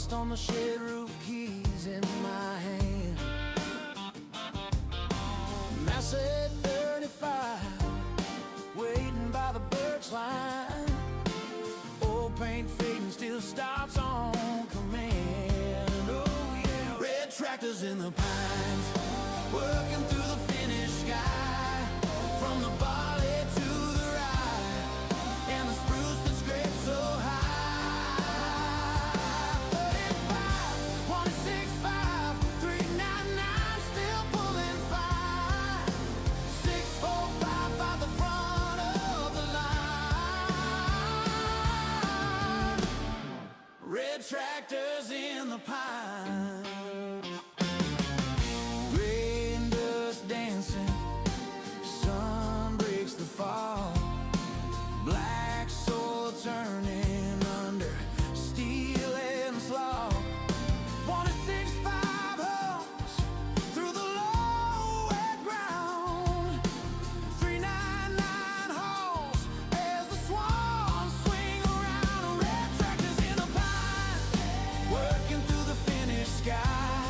lost on the shed roof, keys in my hand. Massey 35, waiting by the birch line. Old paint fading, still stops on command. Oh yeah, red tractors in the pines, working through the finished sky. From the barley to the rye, and the spruce that scrapes so high. 35, 165, 399, still pulling fire. 645 by the front of the line. Red tractors in the pine. Rain dust dancing, sun breaks the fall. Black soil turning under steel and slaw. 165 homes through the low wet ground. 399 hauls as the swans swing around. Red tractors in the pine, working through the finished sky.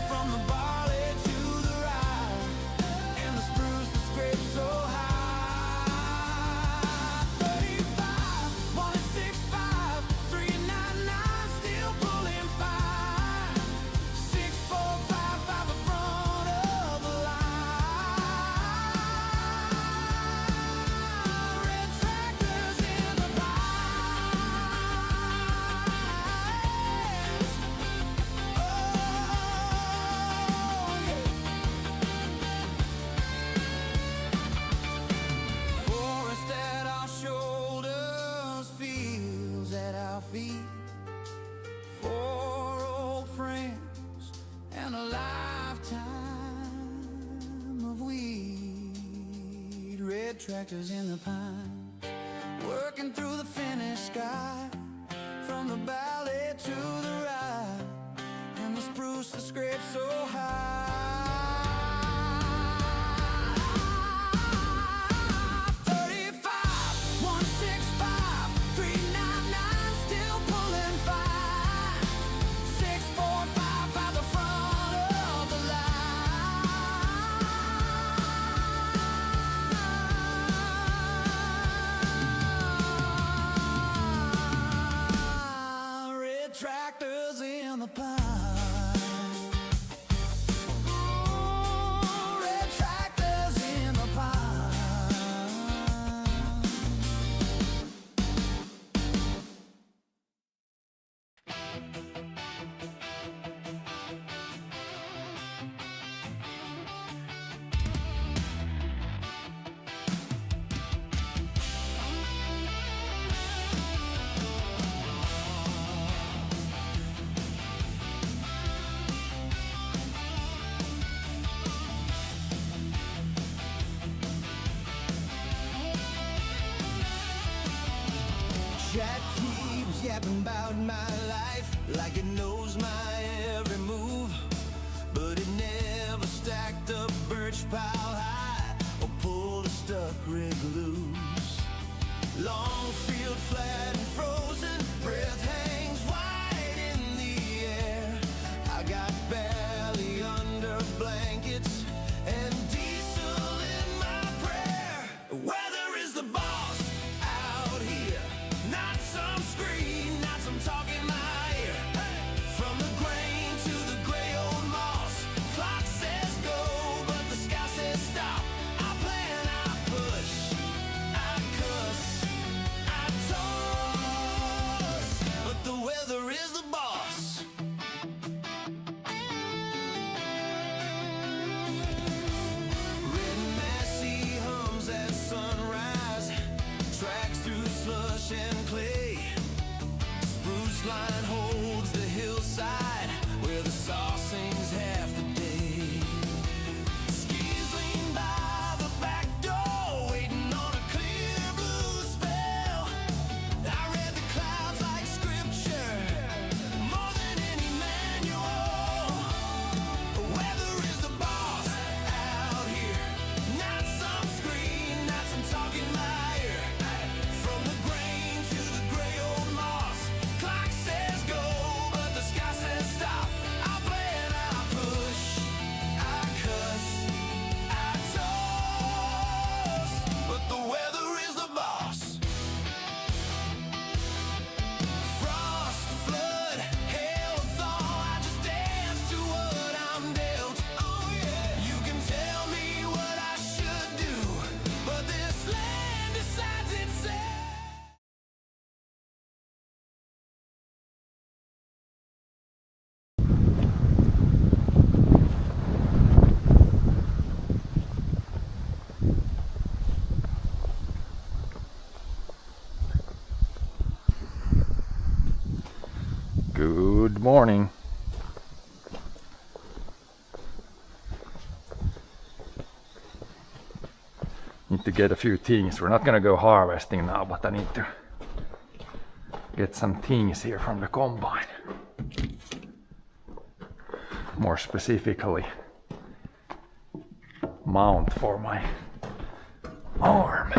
From the barley to the rye, and the spruce that scrapes so high. 35, 165, 399, still pulling fire. 645 by the front of the line. Red tractors in the pines. Oh yeah. Forest at our shoulders, fields at our feet. 4 old friends and a lifetime of weed. Red tractors in the pine, working through the finished sky. From the valley to the rye, and the spruce that scrapes so high. 35, 165, 399, still pulling fire. 645 by the front of the line. Red tractors in the pine. Red tractors in the pine. Jack keeps yapping about my life like it knows my every move, but it never stacked up birch pile high or pulled a stuck rig loose. Long field flat and frozen, breath hangs wide in the air. I got belly under blankets and diesel in my prayer. Weather is the boss out here, not some screen, not some talk in my ear. From the grain to the gray old moss, clock says go, but the sky says stop. I plan, I push, I cuss, I told Good morning. Need to get a few things. We're not gonna go harvesting now, but I need to get some things here from the combine. More specifically, mount for my arm.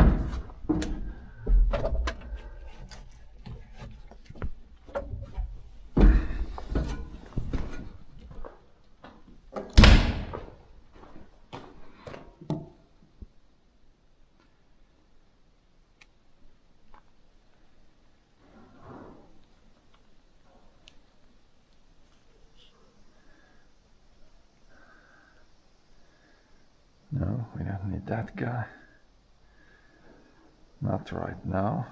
No, we don't need that guy. Not right now.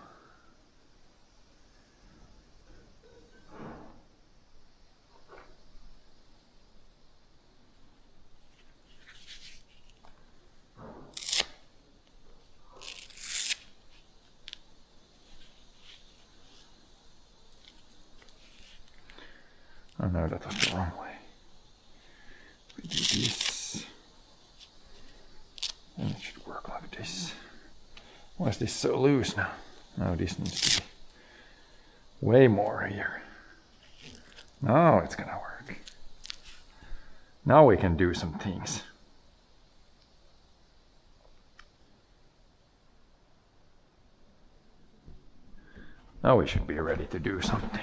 Oh no, that was the wrong way. We do this. And it should work like this. Why is this so loose now? No, this needs to be way more here. Now it's gonna work. Now we can do some things. Now we should be ready to do something.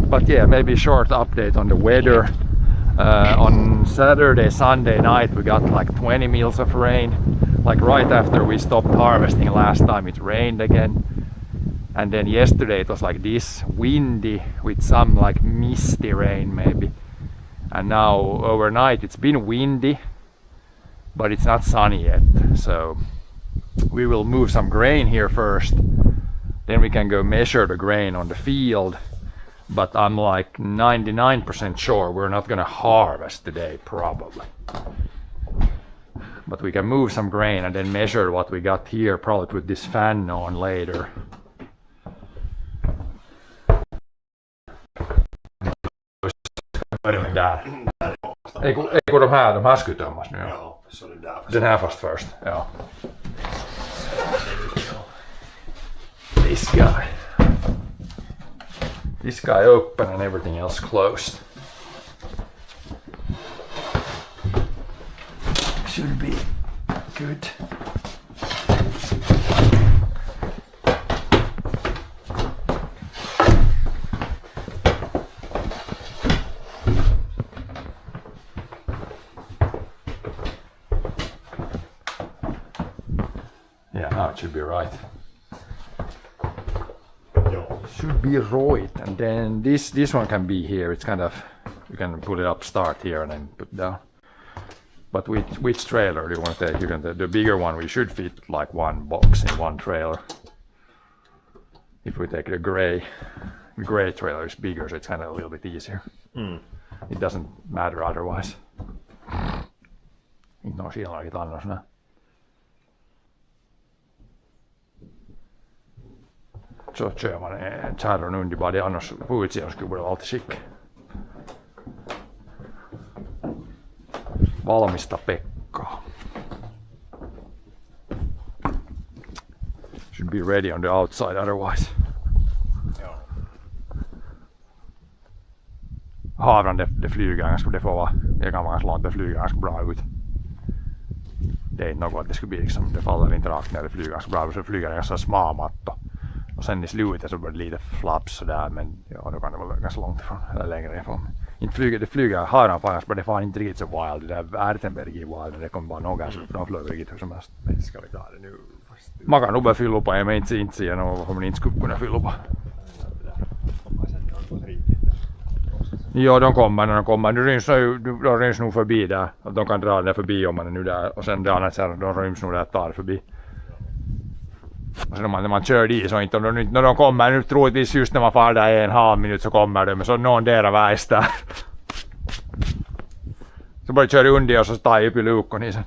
But yeah, maybe a short update on the weather. On Saturday, Sunday night we got like 20 mils of rain. Like right after we stopped harvesting last time it rained again. And then yesterday it was like this, windy with some like misty rain maybe. And now overnight it's been windy, but it's not sunny yet. So we will move some grain here first. Then we can go measure the grain on the field. But I'm like 99% sure we're not gonna harvest today, probably. But we can move some grain and then measure what we got here, probably put this fan on later. Ei kun de här ska tömmas nu. Ja, så det där. Den här fast först, ja. This guy. This guy open and everything else closed. Should be good. Yeah, now it should be right. Should be right, and then this one can be here. It's kind of, you can put it up, start here, and then put down. But which trailer do you want to take? You can take the bigger one. We should fit like one box in one trailer. If we take the gray trailer is bigger, so it's kind of a little bit easier. It doesn't matter otherwise. Inte någon skillnad annars. Nej. Så kör man en Charon underbody, annars på utsidan skulle det vara alltid skick. Valmista Pekkaa. Should be ready on the outside otherwise. Havran det flyger ganska, det får vara, det kan vara ganska långt, det flyger ganska bra ut. Det är inte något att det skulle bli liksom, det faller inte rakt ner, det flyger ganska bra ut, så det flyger ganska smalmatt. Och sen i slutet så blir det lite flaps sådär, men ja, då kan det vara ganska långt ifrån, eller längre ifrån. Det flyger haran på annars, men det får inte riktigt så wild, det där Ertenberg är wild, det kommer bara några så de flyger riktigt hur som helst. Men ska vi ta det nu? Man kan nog börja fylla på, jag inte se varför man inte skulle kunna fylla på. Ja, de kommer när de kommer. De ryms nog förbi där. De kan dra det förbi om man är nu där. Och sen det andra så de ryms nog där och tar förbi. Och sen när man kör dit så inte när de kommer nu troligtvis just när man far där 1,5 minut så kommer de. Men så någon där vägs där. Så bara kör under och så tar jag upp i luken i sen.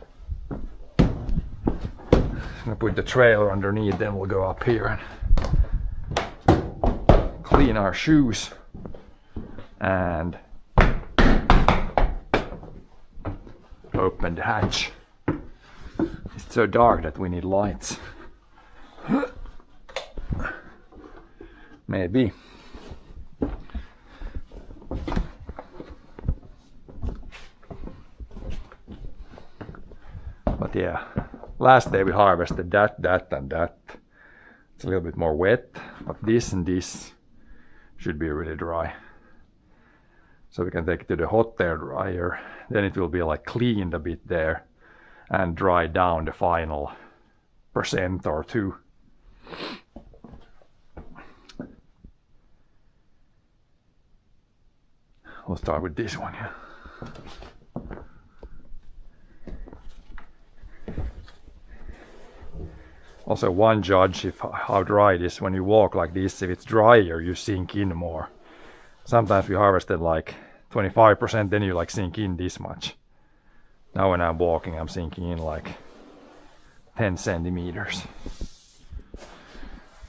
I'm gonna put the trailer underneath, then we'll go up here and clean our shoes and open the hatch. It's so dark that we need lights. Maybe. But yeah, last day we harvested that and that. It's a little bit more wet, but this and this should be really dry. So we can take it to the hot air dryer, then it will be like cleaned a bit there and dry down the final % or 2. We'll start with this one here. Also, one judge if how dry it is when you walk like this. If it's drier, you sink in more. Sometimes we harvested like 25%, then you like sink in this much. Now when I'm walking, I'm sinking in like 10 centimeters.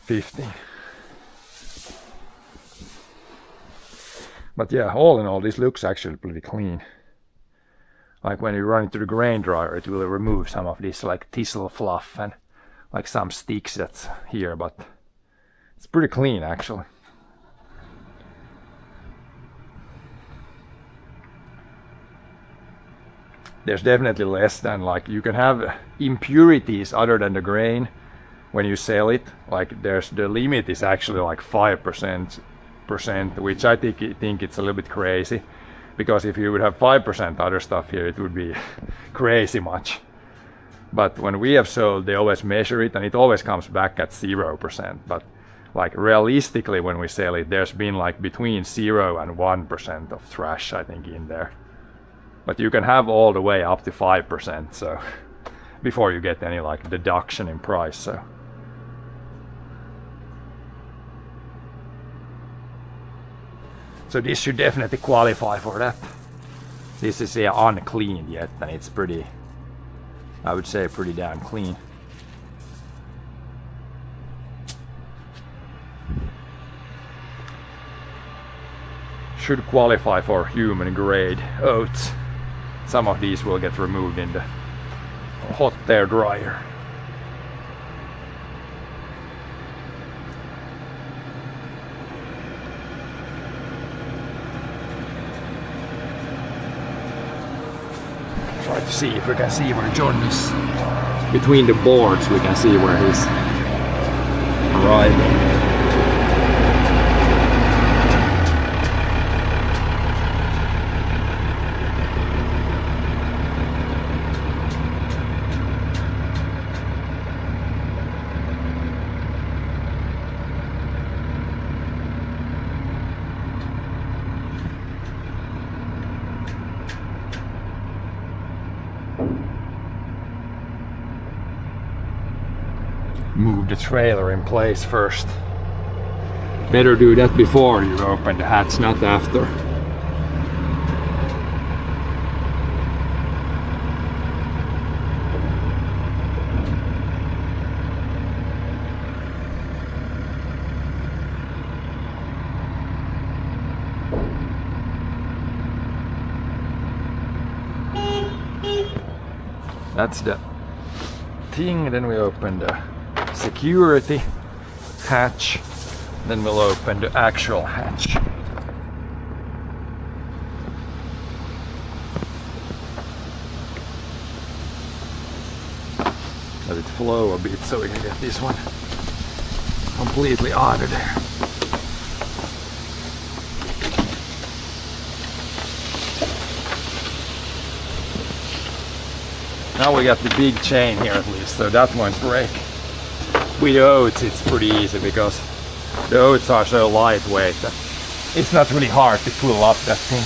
50. But yeah, all in all, this looks actually pretty clean. Like when you run it to the grain dryer, it will remove some of this like thistle fluff and like some sticks that's here, but it's pretty clean actually. There's definitely less than, like, you can have impurities other than the grain when you sell it. Like there's the limit is actually like 5%, which I think it's a little bit crazy, because if you would have 5% other stuff here, it would be crazy much. But when we have sold, they always measure it and it always comes back at 0%. But like realistically, when we sell it, there's been like between 0 and 1% of trash, I think, in there. But you can have all the way up to 5%, so before you get any like deduction in price. So this should definitely qualify for that. This is uncleaned yet, and it's pretty, I would say, pretty damn clean. Should qualify for human grade oats. Some of these will get removed in the hot air dryer. Try to see if we can see where John is. Between the boards we can see where he's arriving. Move the trailer in place first. Better do that before you open the hatch, not after. That's the thing. Then we open the security hatch, then we'll open the actual hatch. Let it flow a bit so we can get this one completely out of there. Now we got the big chain here at least, so that won't break. With the oats it's pretty easy because the oats are so lightweight that it's not really hard to pull up that thing.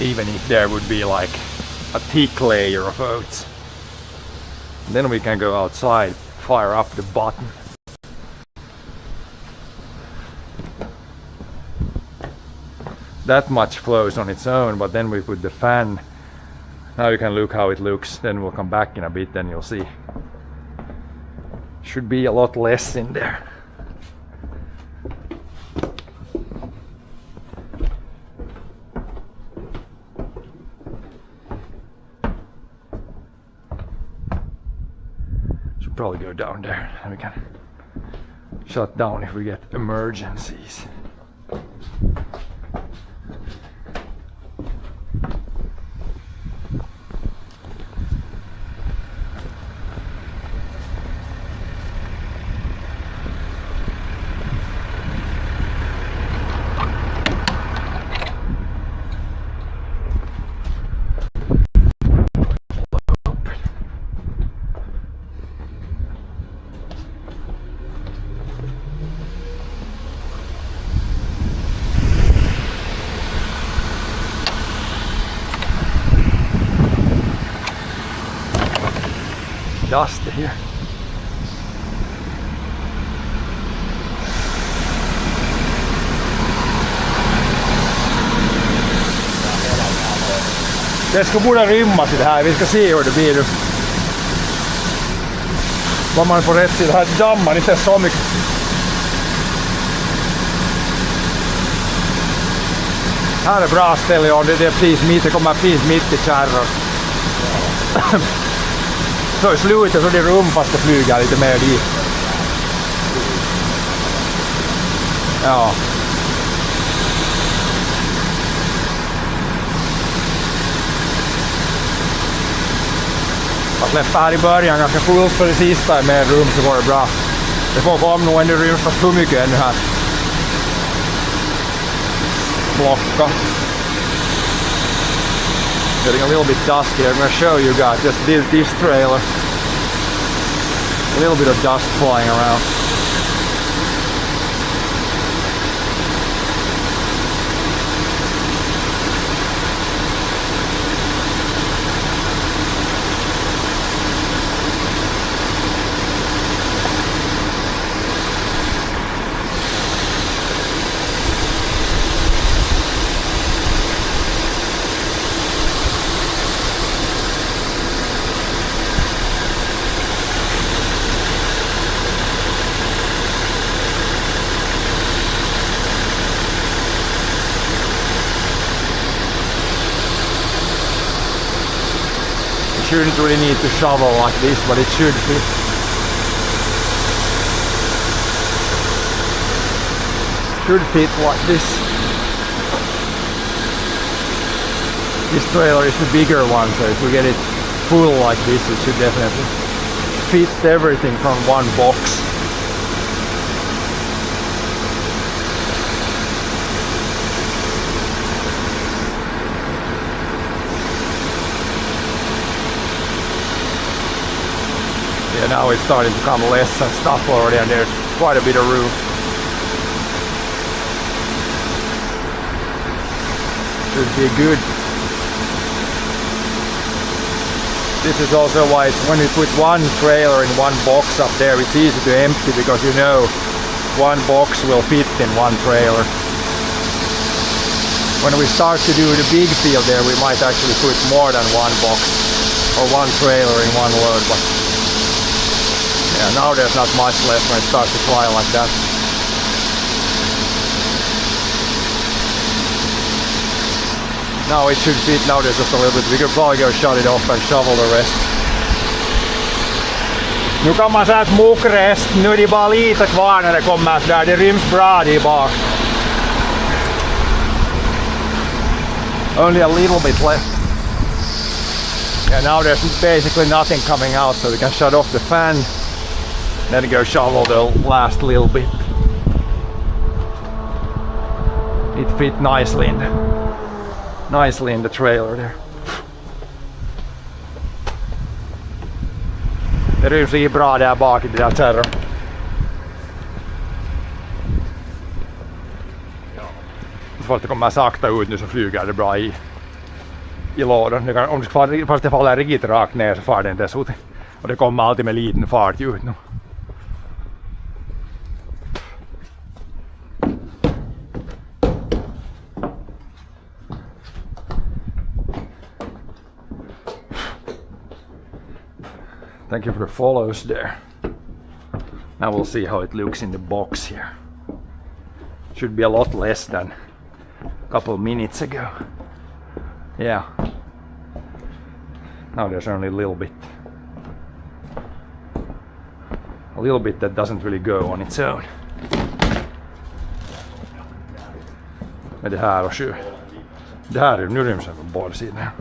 Even if there would be like a thick layer of oats. And then we can go outside, fire up the button. that much flows on its own, but then we put the fan. Now you can look how it looks, then we'll come back in a bit, then you'll see. Should be a lot less in there. Should probably go down there and we can shut down if we get emergencies. Dusty here. Det ska borde rymmas i det här. Vi ska se hur det blir nu. Vad man får rätt sida. Här dammar inte så mycket. Här är bra ställe och det är precis mitt. Det kommer precis mitt i kärran. Så i slutet så det är rum fast det flyger lite mer dit. Ja. Jag släpper här i början ganska fullt för det sista med rum så går det bra. Det får komma nog ännu ryms fast hur mycket ännu här. Blocka. Getting a little bit dusty. I'm going to show you guys just this trailer. A little bit of dust flying around. Shouldn't really need to shovel like this, but it should fit. Should fit like this. This trailer is the bigger one, so if we get it full like this, it should definitely fit everything from one box. Yeah, now it's starting to come less and stuff already, and there's quite a bit of room. Should be good. This is also why when you put one trailer in one box up there, it's easy to empty because you know one box will fit in one trailer. When we start to do the big field there, we might actually put more than one box or one trailer in one load. But yeah, now there's not much left when it starts to fly like that. Now it should fit, now there's just a little bit. We could probably go shut it off and shovel the rest. Nu kan man säga att mukrest, nu är det bara lite kvar när det kommer så där. Det ryms bra där bak. Only a little bit left. Yeah, now there's basically nothing coming out, so we can shut off the fan. Then go shovel the last little bit. It fit nicely in the trailer there. Det ryms ju bra där bak i det där terror. Så fast det kommer sakta ut nu så flyger det bra i lådan. Om det fast det faller riktigt rakt ner så far det inte så. Och det kommer alltid med liten fart ut nu. Thank you for the follows there. Now we'll see how it looks in the box here. Should be a lot less than a couple minutes ago. Yeah. Now there's only a little bit. A little bit that doesn't really go on its own. Men det här och det här är nu rymsen på båda sidorna.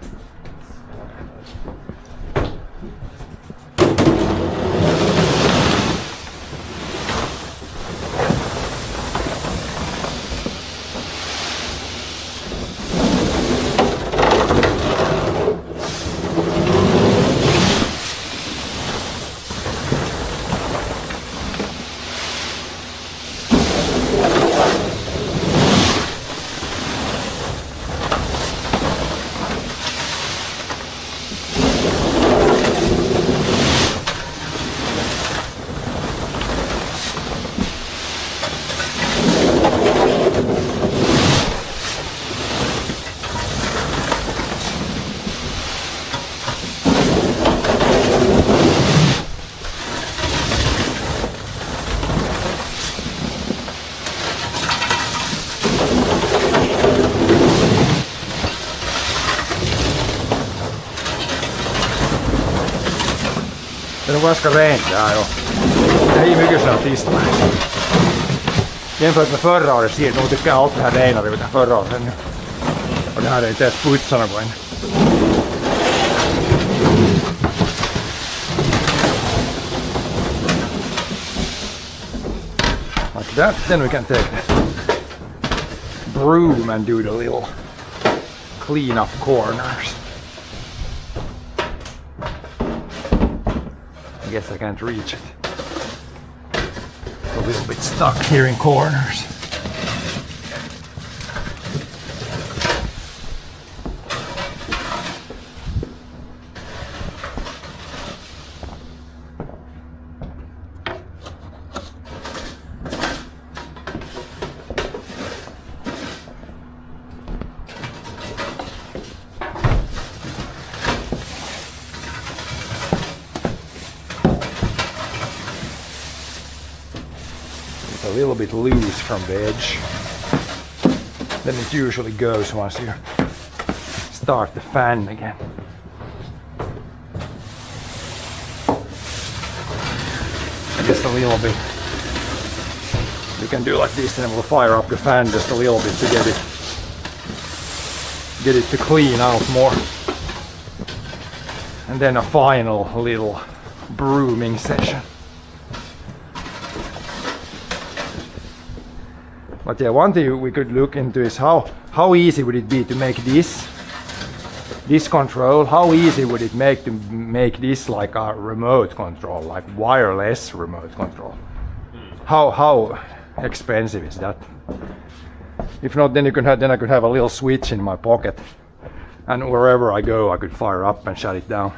Det är nog ganska rent där och det är ju mycket sådana tisdagar. Jämfört med förra året ser nog tycker jag allt det här renare utan förra året nu. Och det här är inte ens putsarna på än. Like that, then we can take the broom and do the little clean up corners. I guess I can't reach it. It's a little bit stuck here in corners. A little bit loose from the edge. Then it usually goes once you start the fan again. I guess a little bit. You can do like this and we'll fire up the fan just a little bit to get it to clean out more. And then a final little brooming session. But yeah, one thing we could look into is how easy would it be to make this control? How easy would it make to make this like a remote control, like wireless remote control? How expensive is that? If not, then I could have a little switch in my pocket, and wherever I go, I could fire up and shut it down.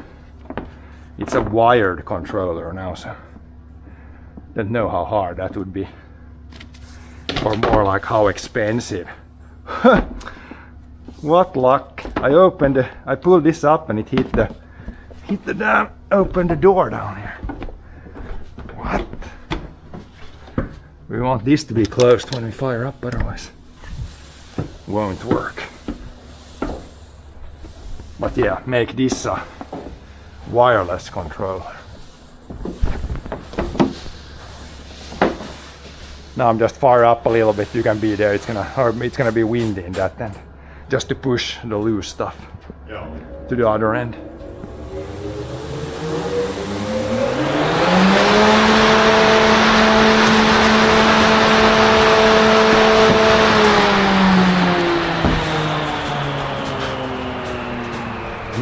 It's a wired controller now, so don't know how hard that would be. Or more like how expensive. What luck! I pulled this up and it hit the down. Open the door down here. What? We want this to be closed when we fire up, otherwise won't work. But yeah, make this a wireless controller. Now I'm just fire up a little bit, you can be there, it's gonna be windy in that end. Just to push the loose stuff to the other end.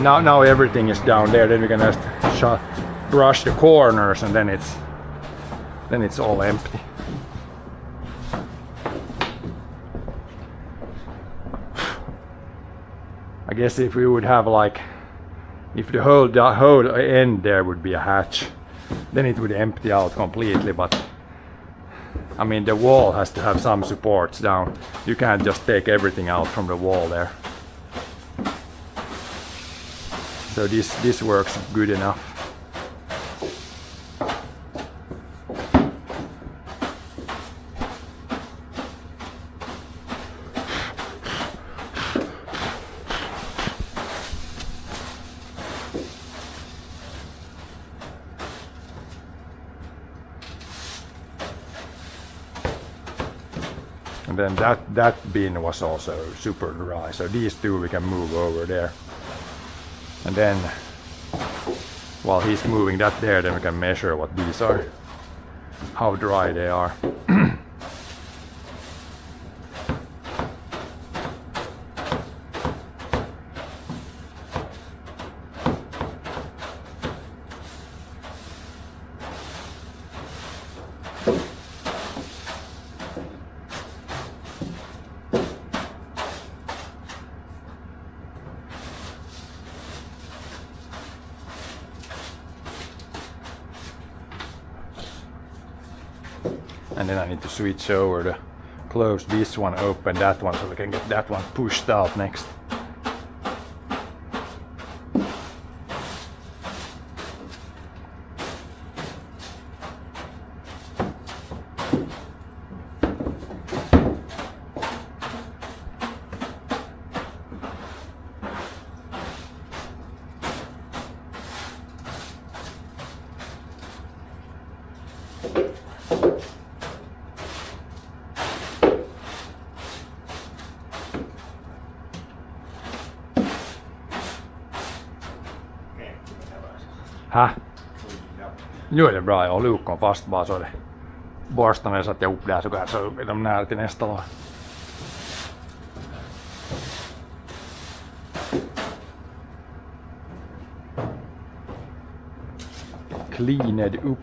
Now everything is down there, then we can just brush the corners and then it's all empty. I guess if we would have like, if the whole end there would be a hatch, then it would empty out completely, but I mean the wall has to have some supports down. You can't just take everything out from the wall there. So this works good enough. And then that bin was also super dry, so these two we can move over there. And then while he's moving that there, then we can measure what these are, how dry they are. And then I need to switch over to close this one, open that one, so we can get that one pushed out next. Häh? Jo, det är bra. Jag lukon fast bara så det borstar med så att jag upp där så kanske är de nära till nästa lag. Cleaned upp.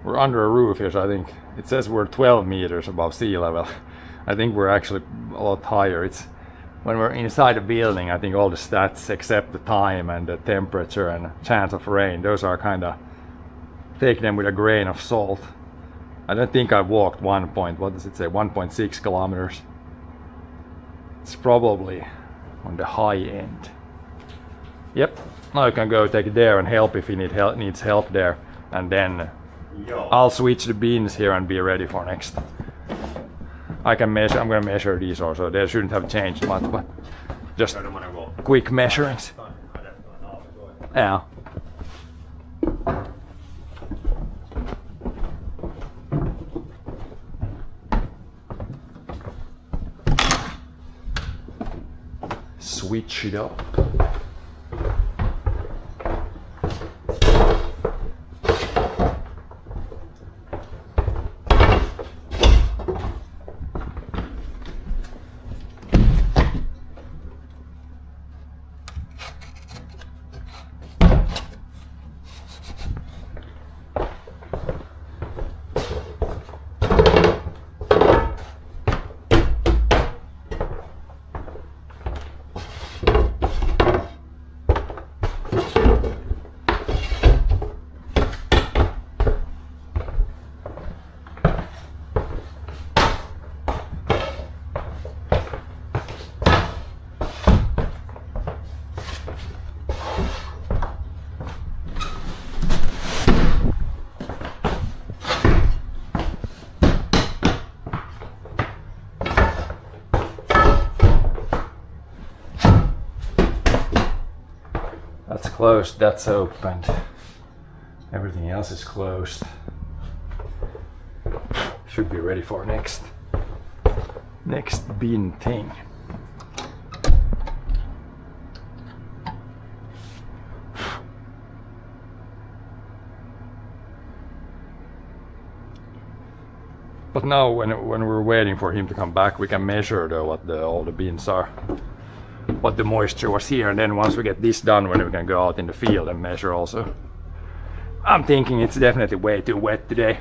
We're under a roof here, so I think it says we're 12 meters above sea level. I think we're actually a lot higher. It's when we're inside a building, I think all the stats except the time and the temperature and chance of rain, those are kind of, take them with a grain of salt. I don't think I walked what does it say, 1.6 kilometers. It's probably on the high end. Yep, now you can go take it there and help if he needs help there, and then I'll switch the bins here and be ready for next. I can measure, I'm gonna measure these also, they shouldn't have changed much, but just quick measurings. Yeah. Switch it up. That's closed, that's opened. Everything else is closed. Should be ready for next bin thing. But now when we're waiting for him to come back, we can measure what all the bins are. What the moisture was here, and then once we get this done, when we can go out in the field and measure also. I'm thinking it's definitely way too wet today.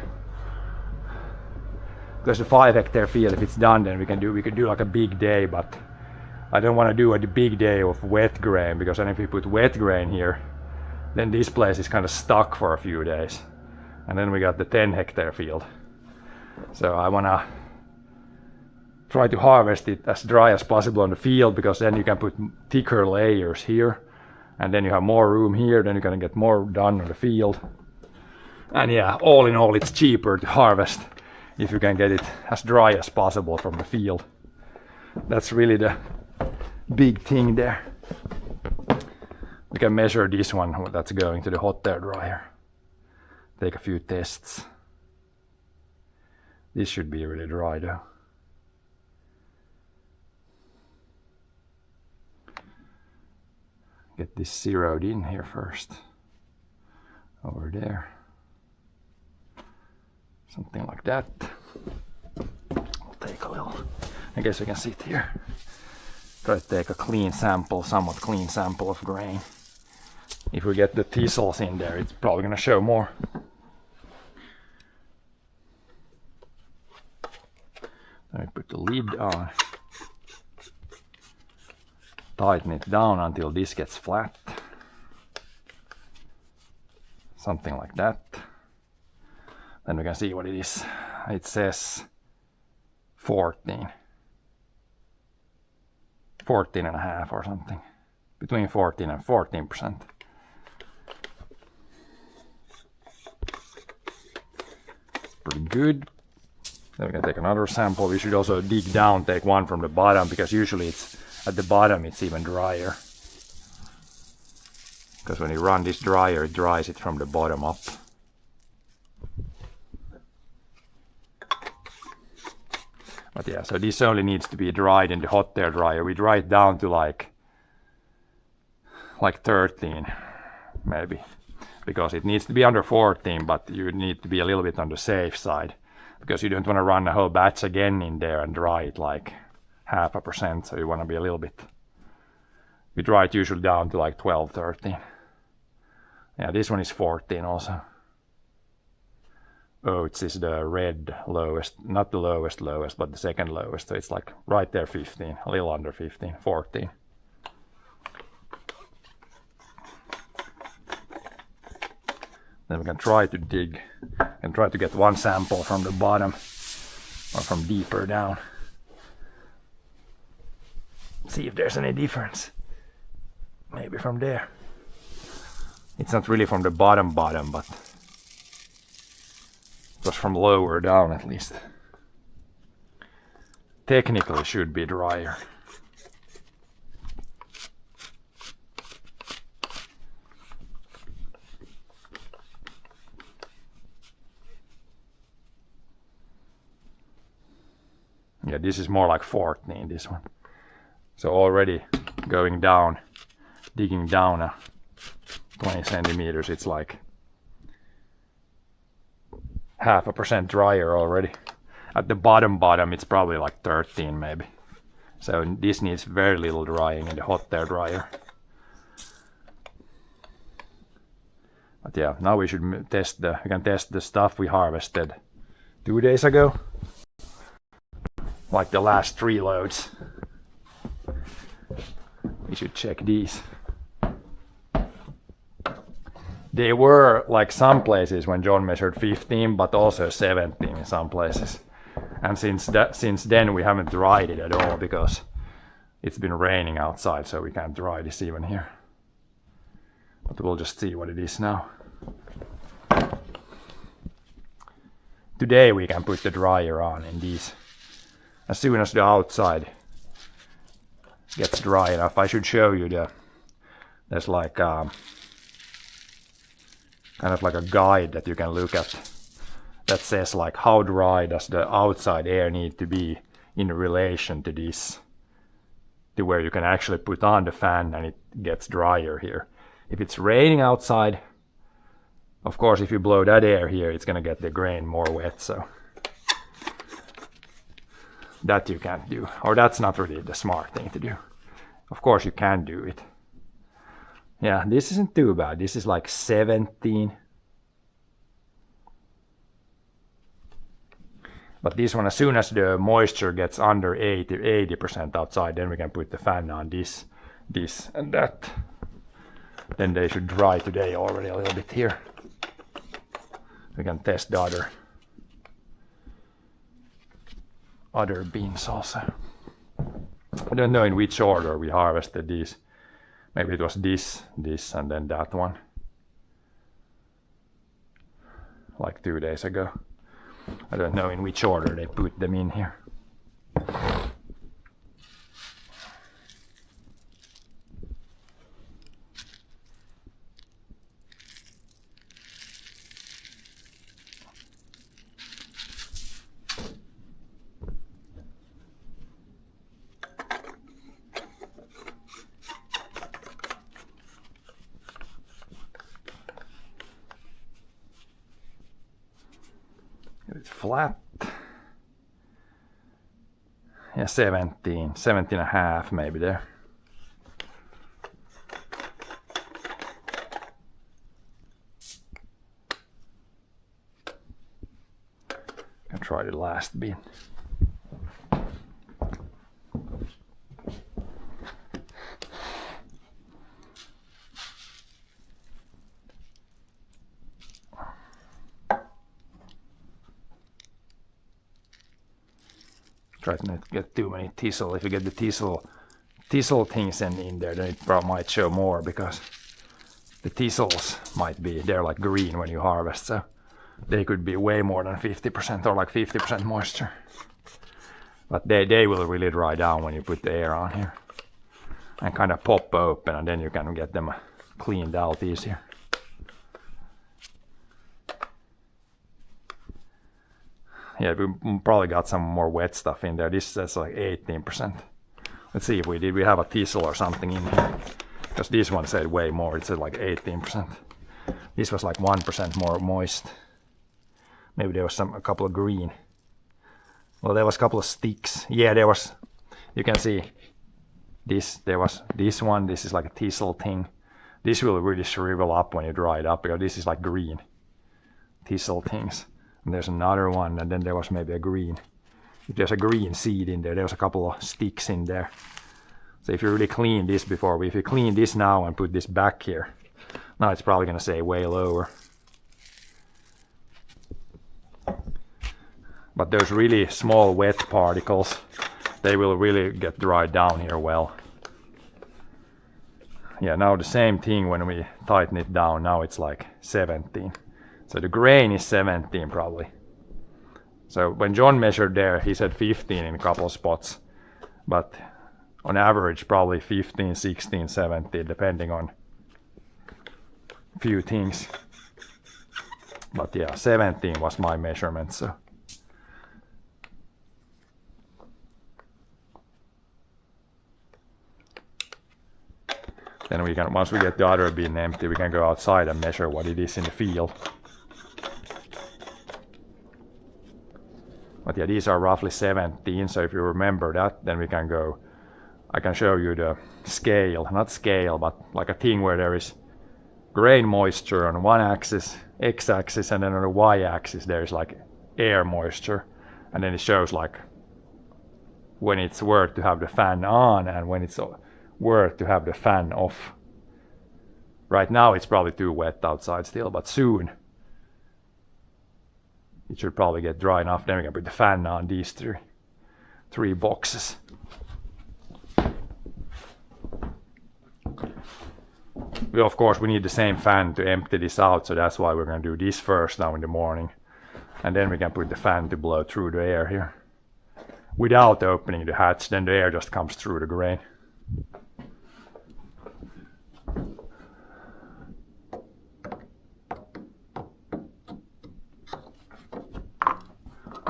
Because the 5 hectare field, if it's done, then we could do like a big day, but I don't want to do a big day of wet grain, because then if we put wet grain here, then this place is kind of stuck for a few days. And then we got the 10 hectare field. So I want to try to harvest it as dry as possible on the field, because then you can put thicker layers here, and then you have more room here, then you're gonna get more done on the field. And yeah, all in all, it's cheaper to harvest if you can get it as dry as possible from the field. That's really the big thing there. We can measure this one that's going to the hot air dryer. Take a few tests. This should be really dry though. Get this zeroed in here first. Over there. Something like that. I'll take a little, I guess we can see it here. Try to take a clean sample, somewhat clean sample of grain. If we get the thistles in there, it's probably gonna show more. Then we put the lid on. Tighten it down until this gets flat. Something like that. Then we can see what it is. It says 14. 14 and a half or something. Between 14 and 14%. Pretty good. Then we can take another sample. We should also dig down, take one from the bottom, because usually it's at the bottom it's even drier. Because when you run this dryer, it dries it from the bottom up. But yeah, so this only needs to be dried in the hot air dryer. We dry it down to like 13 maybe, because it needs to be under 14, but you need to be a little bit on the safe side, because you don't want to run a whole batch again in there and dry it like 0.5%, so you want to be a little bit. We dry it usually down to like 12, 13. Yeah, this one is 14 also. Oats is the red lowest, not the lowest, but the second lowest. So it's like right there 15, a little under 15, 14. Then we can try to dig and try to get one sample from the bottom or from deeper down. See if there's any difference. Maybe from there. It's not really from the bottom, but it was from lower down at least. Technically should be drier. Yeah, this is more like 14, this one. So already going down, digging down 20 centimeters, it's like 0.5% drier already. At the bottom, it's probably like 13 maybe. So this needs very little drying in the hot air dryer. But yeah, now we should we can test the stuff we harvested 2 days ago. Like the last 3 loads. We should check these. They were like some places when John measured 15, but also 17 in some places. And since then we haven't dried it at all because it's been raining outside, so we can't dry this even here. But we'll just see what it is now. Today we can put the dryer on in these. As soon as the outside gets dry enough, I should show you there's like kind of like a guide that you can look at that says like how dry does the outside air need to be in relation to this, to where you can actually put on the fan and it gets drier here. If it's raining outside, of course if you blow that air here, it's gonna get the grain more wet, so that you can't do, or that's not really the smart thing to do. Of course you can do it. Yeah, this isn't too bad. This is like 17. But this one, as soon as the moisture gets under 80% outside, then we can put the fan on this and that. Then they should dry today already a little bit here. We can test the other beans also. I don't know in which order we harvested these. Maybe it was this, and then that one. Like 2 days ago. I don't know in which order they put them in here. It's flat. Yeah, 17 and a half maybe there. I'll try the last bin. Try to not get too many teasel. If you get the teasel things in there, then it might show more, because the teasels might be, they're like green when you harvest, so they could be way more than 50% or like 50% moisture. But they will really dry down when you put the air on here and kind of pop open, and then you can get them cleaned out easier. Yeah, we probably got some more wet stuff in there. This says like 18%. Let's see if we have a teasel or something in here. Because this one said way more, it said like 18%. This was like 1% more moist. Maybe there was a couple of green. Well, there was a couple of sticks. Yeah, there was, you can see this, there was this one, this is like a teasel thing. This will really shrivel up when you dry it up, because this is like green teasel things. And there's another one, and then there was maybe a green. If there's a green seed in there, there's a couple of sticks in there. So if you really clean this before, if you clean this now and put this back here, now it's probably gonna say way lower. But those really small wet particles, they will really get dried down here well. Yeah, now the same thing when we tighten it down, now it's like 17. So the grain is 17 probably. So when John measured there, he said 15 in a couple of spots. But on average, probably 15, 16, 17, depending on a few things. But yeah, 17 was my measurement, so. Then we can, once we get the other bin empty, we can go outside and measure what it is in the field. But yeah, these are roughly 17, so if you remember that, then we can go, I can show you the scale, not scale, but like a thing where there is grain moisture on one axis, x-axis, and then on the y-axis there is like air moisture. And then it shows like when it's worth to have the fan on and when it's worth to have the fan off. Right now it's probably too wet outside still, but soon it should probably get dry enough. Then we can put the fan on these three boxes. We of course we need the same fan to empty this out, so that's why we're going to do this first now in the morning, and then we can put the fan to blow through the air here without opening the hatch. Then the air just comes through the grain.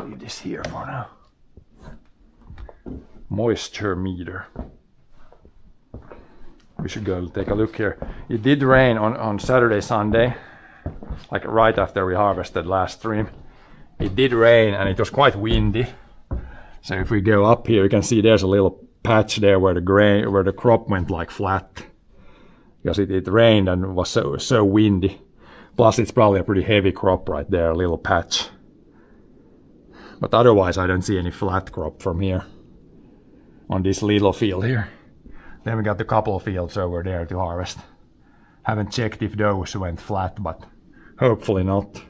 Leave this here for now. Moisture meter. We should go take a look here. It did rain on Saturday, Sunday, like right after we harvested last stream. It did rain and it was quite windy. So if we go up here, you can see there's a little patch there where the crop went like flat, because it rained and was so windy. Plus it's probably a pretty heavy crop right there, a little patch. But otherwise I don't see any flat crop from here on this little field here. Then we got a couple of fields over there to harvest. Haven't checked if those went flat, but hopefully not.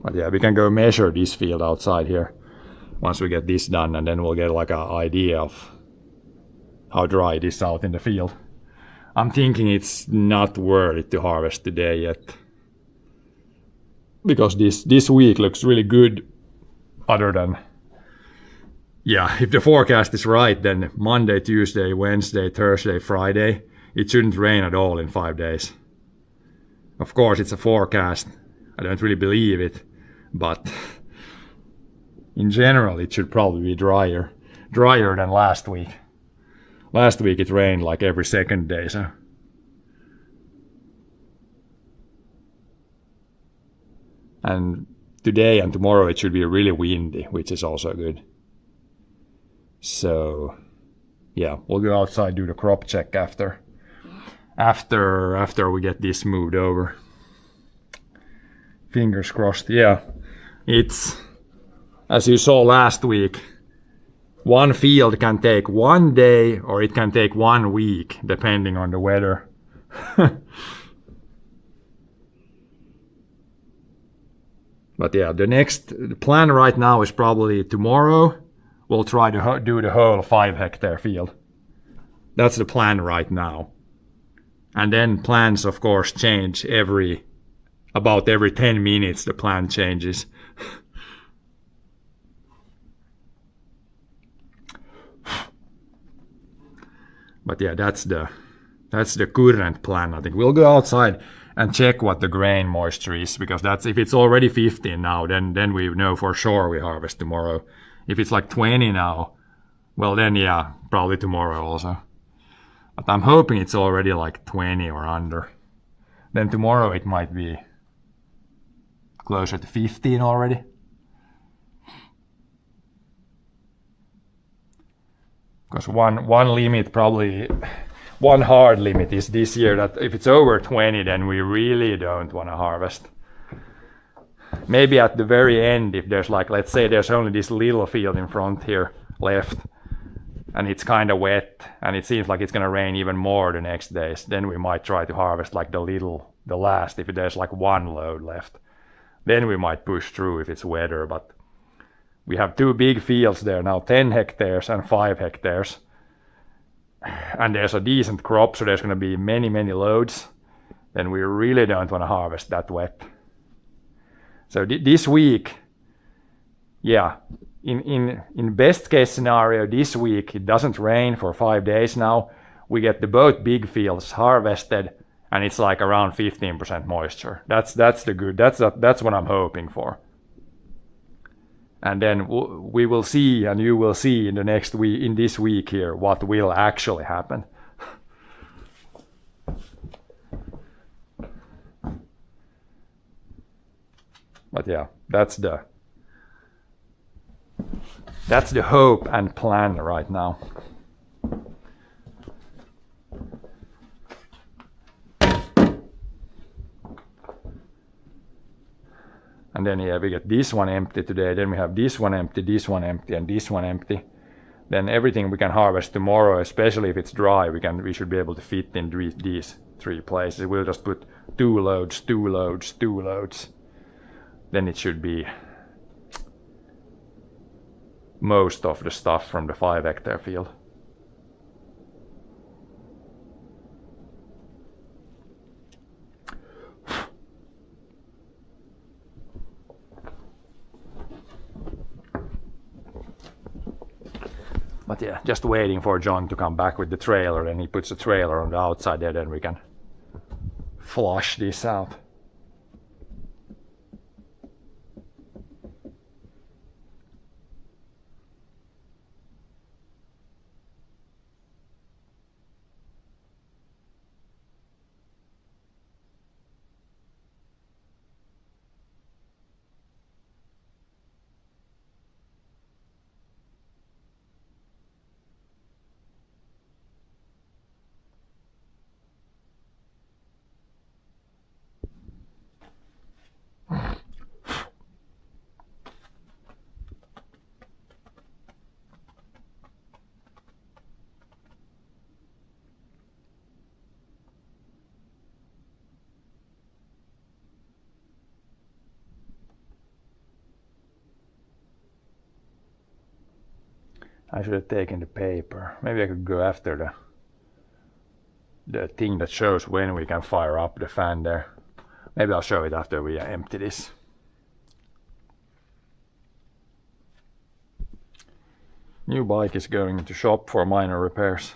But yeah, we can go measure this field outside here once we get this done, and then we'll get like an idea of how dry it is out in the field. I'm thinking it's not worth it to harvest today yet. because this week looks really good, other than, yeah, if the forecast is right, then Monday, Tuesday, Wednesday, Thursday, Friday, it shouldn't rain at all in 5 days. Of course, it's a forecast. I don't really believe it, but in general, it should probably be drier than last week. Last week it rained like every second day, so. And today and tomorrow it should be really windy, which is also good. So, yeah, we'll go outside, do the crop check after we get this moved over. Fingers crossed. Yeah, it's, as you saw last week, one field can take 1 day or it can take 1 week, depending on the weather. But yeah, the plan right now is probably tomorrow we'll try to do the whole 5 hectare field. That's the plan right now. And then plans, of course, change about every 10 minutes the plan changes. But yeah, that's the current plan. I think we'll go outside and check what the grain moisture is, because that's, if it's already 15 now, then we know for sure we harvest tomorrow. If it's like 20 now, well then yeah, probably tomorrow also. But I'm hoping it's already like 20 or under. Then tomorrow it might be closer to 15 already. Because one limit, probably one hard limit is this year that if it's over 20, then we really don't want to harvest. Maybe at the very end, if there's like, let's say there's only this little field in front here left, and it's kind of wet, and it seems like it's going to rain even more the next days, then we might try to harvest like the last, if there's like 1 load left. Then we might push through if it's wetter, but we have 2 big fields there now, 10 hectares and 5 hectares. And there's a decent crop, so there's going to be many, many loads. Then we really don't want to harvest that wet. So this week, yeah, in best case scenario, this week it doesn't rain for 5 days now. We get both big fields harvested, and it's like around 15% moisture. That's what I'm hoping for. And then we will see, and you will see in the next week, in this week here, what will actually happen. But yeah, that's the hope and plan right now. And then yeah, we get this one empty today, then we have this one empty, and this one empty. Then everything we can harvest tomorrow, especially if it's dry, we should be able to fit in these 3 places. We'll just put 2 loads, 2 loads, 2 loads. Then it should be most of the stuff from the 5 hectare field. But yeah, just waiting for John to come back with the trailer, and he puts a trailer on the outside there, then we can flush this out. I should have taken the paper. Maybe I could go after the thing that shows when we can fire up the fan there. Maybe I'll show it after we empty this. New bike is going into shop for minor repairs.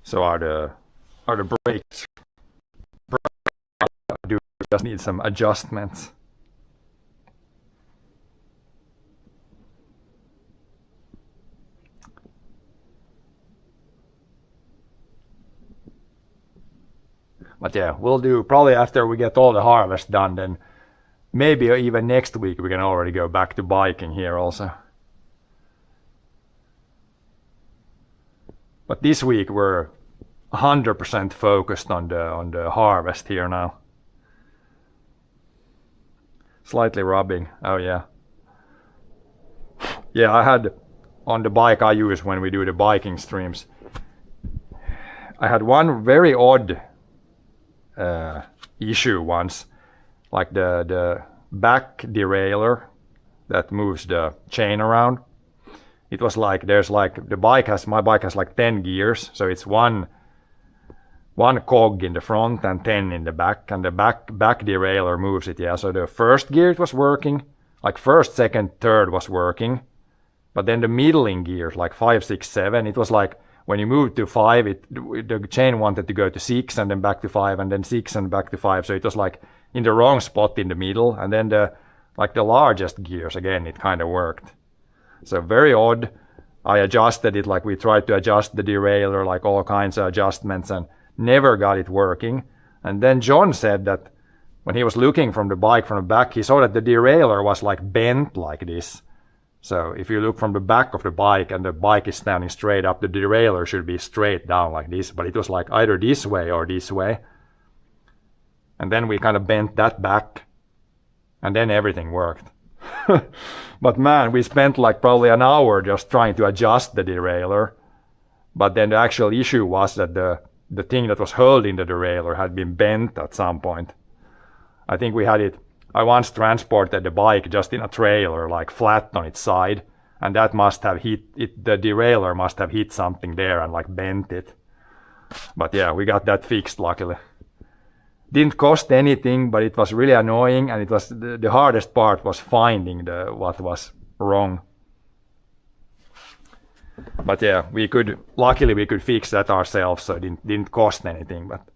So are the brakes? Do just need some adjustments. But yeah, we'll do probably after we get all the harvest done, then maybe even next week we can already go back to biking here also. But this week we're 100% focused on the harvest here now. Slightly rubbing. Oh yeah. Yeah, I had on the bike I use when we do the biking streams, I had one very odd issue once, like the back derailleur that moves the chain around. It was like there's like my bike has like 10 gears, so it's one cog in the front and 10 in the back, and the back derailleur moves it. Yeah, so the first gear it was working, like first, second, third was working, but then the middling gears like 5, 6, 7, it was like when you moved to 5, the chain wanted to go to 6 and then back to 5 and then 6 and back to 5. So it was like in the wrong spot in the middle. And then the largest gears, again, it kind of worked. So very odd. I adjusted it, like we tried to adjust the derailleur, like all kinds of adjustments, and never got it working. And then John said that when he was looking from the bike from the back, he saw that the derailleur was like bent like this. So if you look from the back of the bike and the bike is standing straight up, the derailleur should be straight down like this, but it was like either this way or this way. And then we kind of bent that back, and then everything worked. But man, we spent like probably an hour just trying to adjust the derailleur. But then the actual issue was that the thing that was holding the derailleur had been bent at some point. I think I once transported the bike just in a trailer, like flat on its side, and that must have hit it, the derailleur must have hit something there and like bent it. But yeah, we got that fixed luckily. Didn't cost anything, but it was really annoying, and it was the hardest part was finding what was wrong. But yeah, luckily we could fix that ourselves, so it didn't cost anything. But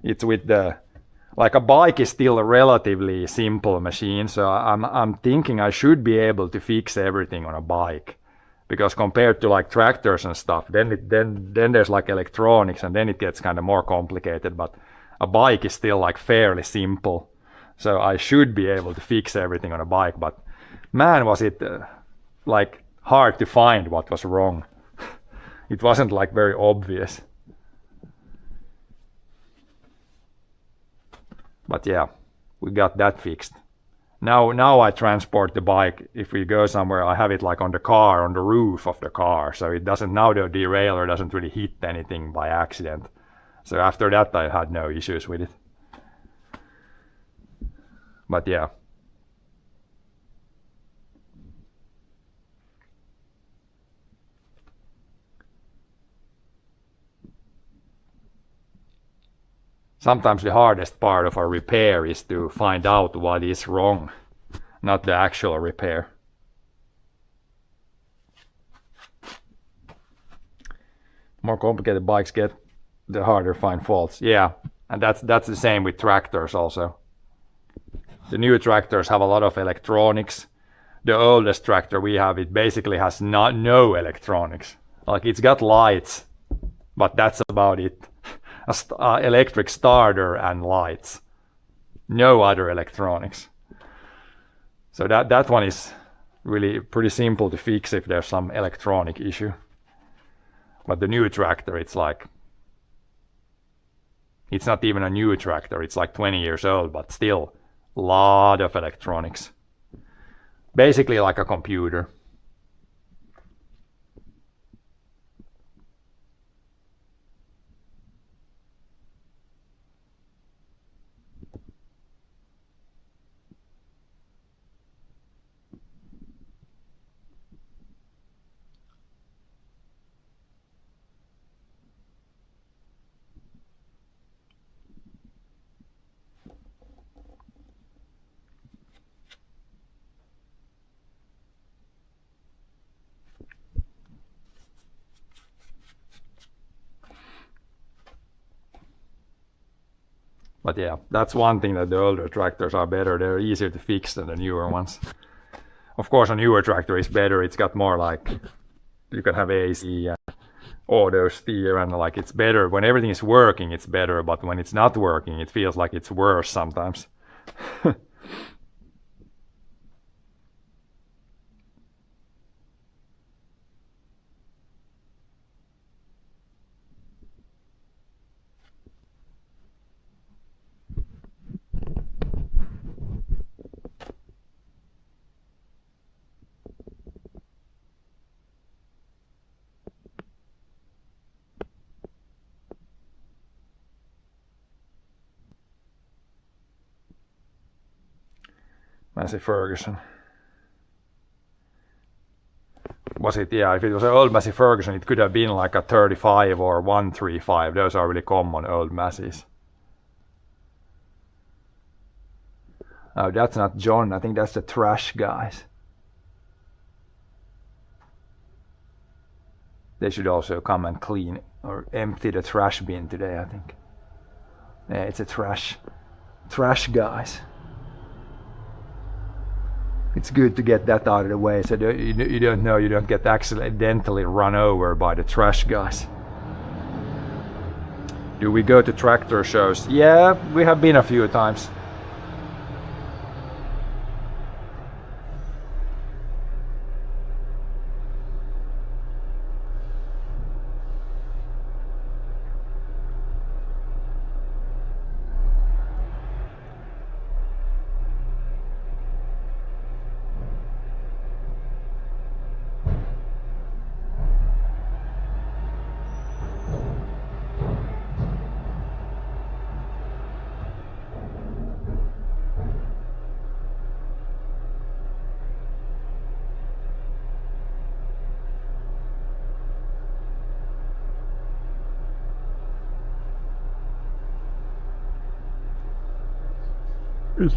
it's with like a bike is still a relatively simple machine, so I'm thinking I should be able to fix everything on a bike, because compared to like tractors and stuff, then there's like electronics, and then it gets kind of more complicated. But a bike is still like fairly simple, so I should be able to fix everything on a bike. But man, was it like hard to find what was wrong. It wasn't like very obvious. But yeah, we got that fixed. Now I transport the bike. If we go somewhere, I have it like on the car, on the roof of the car, so it doesn't, now the derailleur doesn't really hit anything by accident. So after that I had no issues with it. But yeah. Sometimes the hardest part of a repair is to find out what is wrong, not the actual repair. More complicated bikes get, the harder to find faults. Yeah, and that's the same with tractors also. The new tractors have a lot of electronics. The oldest tractor we have, it basically has no electronics. Like it's got lights, but that's about it. Electric starter and lights, no other electronics. So that one is really pretty simple to fix if there's some electronic issue. But the new tractor, it's like, it's not even a new tractor, it's like 20 years old, but still a lot of electronics. Basically like a computer. But yeah, that's one thing that the older tractors are better. They're easier to fix than the newer ones. Of course, a newer tractor is better. It's got more like, you can have AC and auto steer, and like it's better. When everything is working, it's better. But when it's not working, it feels like it's worse sometimes. Massey Ferguson. Was it, yeah, if it was an old Massey Ferguson, it could have been like a 35 or 135. Those are really common old Masseys. Oh, that's not John. I think that's the trash guys. They should also come and clean or empty the trash bin today, I think. Yeah, it's a trash guys. It's good to get that out of the way so you don't know, you don't get accidentally run over by the trash guys. Do we go to tractor shows? Yeah, we have been a few times.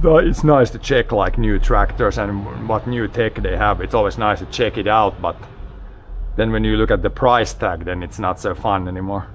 It's nice to check like new tractors and what new tech they have. It's always nice to check it out, but then when you look at the price tag, then it's not so fun anymore.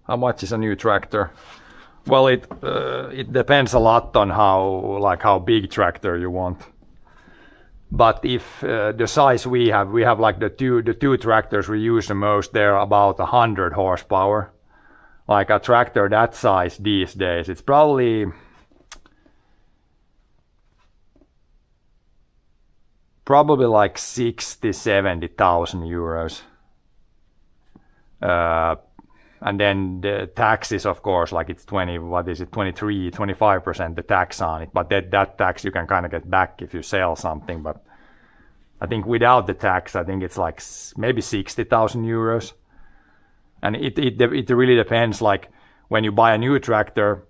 How much is a new tractor? Well, it depends a lot on how big tractor you want. But if the size we have like the two tractors we use the most, they're about 100 horsepower. Like a tractor that size these days, it's probably like 60,000-70,000 euros. And then the taxes, of course, like it's 23-25% the tax on it, but that tax you can kind of get back if you sell something. But I think without the tax, I think it's like maybe 60,000 euros. And it really depends. Like when you buy a new tractor,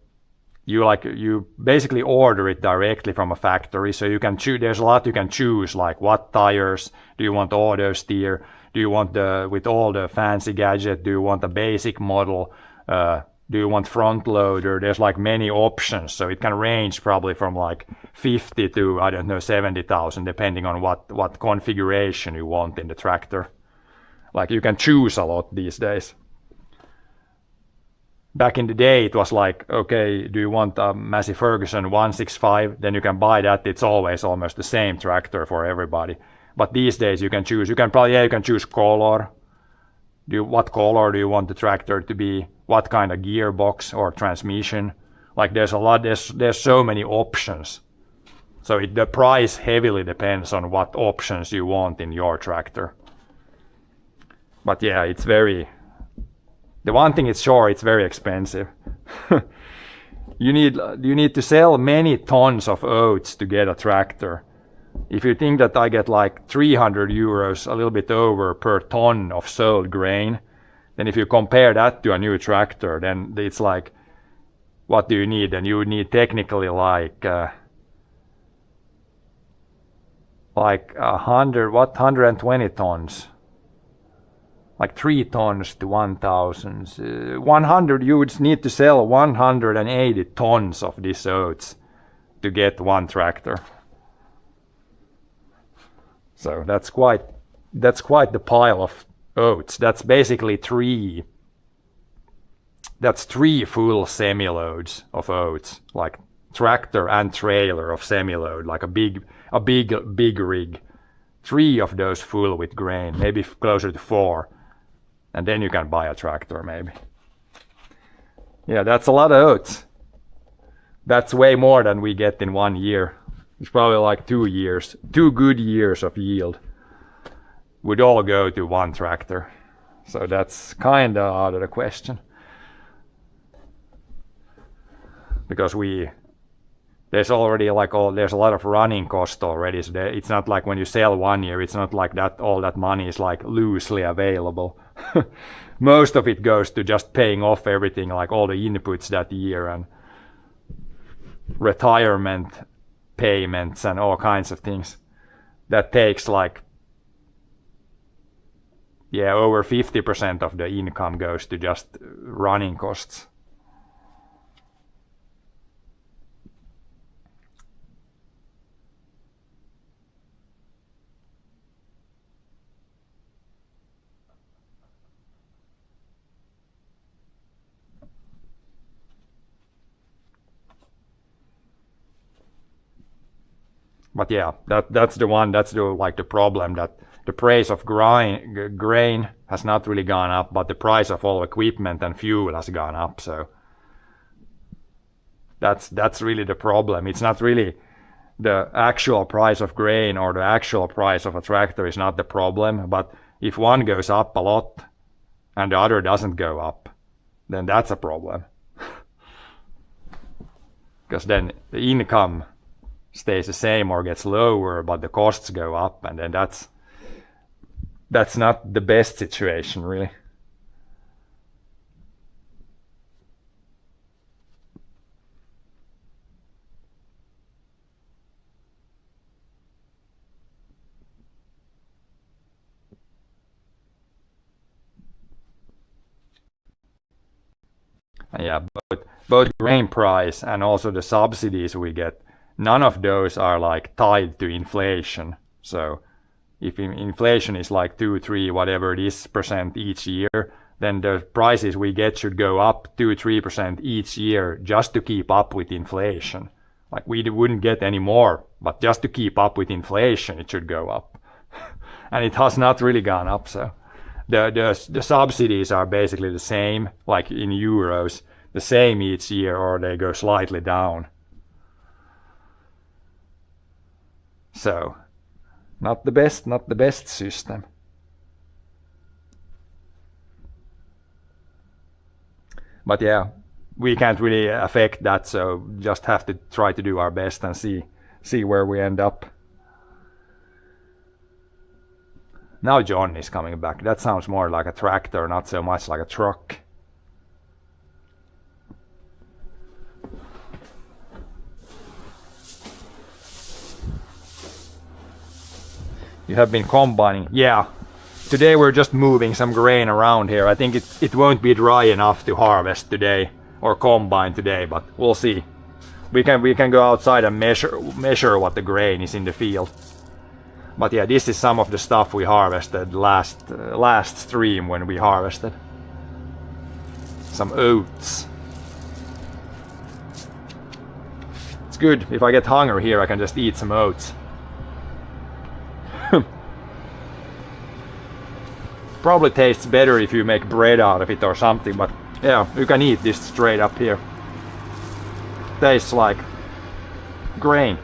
you basically order it directly from a factory, so you can choose. There's a lot you can choose, like what tires do you want, auto steer. Do you want with all the fancy gadget? Do you want a basic model? Do you want front loader? There's like many options, so it can range probably from like 50 to, I don't know, 70,000, depending on what configuration you want in the tractor. Like you can choose a lot these days. Back in the day, it was like, okay, do you want a Massey Ferguson 165? Then you can buy that. It's always almost the same tractor for everybody. But these days you can choose. You can choose color. What color do you want the tractor to be? What kind of gearbox or transmission? Like there's so many options. So the price heavily depends on what options you want in your tractor. But yeah, the one thing is sure, it's very expensive. You need to sell many tons of oats to get a tractor. If you think that I get like 300 euros, a little bit over per ton of sold grain, then if you compare that to a new tractor, then it's like, what do you need? And you would need technically like like 120 tons. Like 3 tons to 1,000. 100, you would need to sell 180 tons of these oats to get one tractor. So that's quite the pile of oats. That's basically 3 full semi-loads of oats, like tractor and trailer of semi-load, like a big rig. 3 of those full with grain, maybe closer to 4. And then you can buy a tractor maybe. Yeah, that's a lot of oats. That's way more than we get in 1 year. It's probably like 2 years, 2 good years of yield would all go to one tractor. So that's kinda out of the question. Because there's already there's a lot of running cost already. So it's not like when you sell 1 year, it's not like that all that money is like loosely available. Most of it goes to just paying off everything, like all the inputs that year and retirement payments and all kinds of things. That takes like, yeah, over 50% of the income goes to just running costs. But yeah, that's the problem, that the price of grain has not really gone up, but the price of all equipment and fuel has gone up. So that's really the problem. It's not really the actual price of grain or the actual price of a tractor is not the problem, but if one goes up a lot and the other doesn't go up, then that's a problem. Because then the income stays the same or gets lower, but the costs go up, and then that's not the best situation, really. And yeah, both grain price and also the subsidies we get, none of those are like tied to inflation. So if inflation is like 2, 3, whatever it is % each year, then the prices we get should go up 2, 3% each year just to keep up with inflation. Like we wouldn't get any more, but just to keep up with inflation, it should go up. And it has not really gone up. So the subsidies are basically the same, like in euros, the same each year, or they go slightly down. So, not the best system. But yeah, we can't really affect that, so just have to try to do our best and see where we end up. Now John is coming back. That sounds more like a tractor, not so much like a truck. You have been combining. Yeah. Today we're just moving some grain around here. I think it won't be dry enough to harvest today or combine today, but we'll see. We can go outside and measure what the grain is in the field. But yeah, this is some of the stuff we harvested last stream when we harvested. Some oats. It's good. If I get hungry here, I can just eat some oats. Probably tastes better if you make bread out of it or something, but yeah, you can eat this straight up here. Tastes like grain.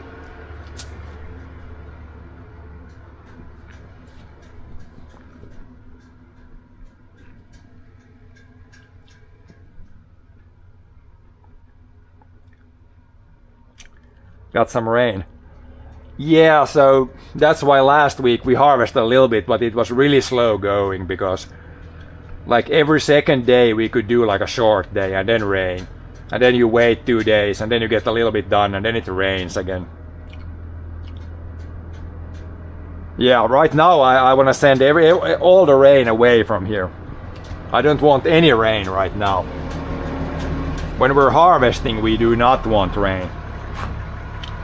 Got some rain. Yeah, so that's why last week we harvested a little bit, but it was really slow going because like every second day we could do like a short day and then rain. And then you wait 2 days and then you get a little bit done and then it rains again. Yeah, right now I want to send all the rain away from here. I don't want any rain right now. When we're harvesting, we do not want rain.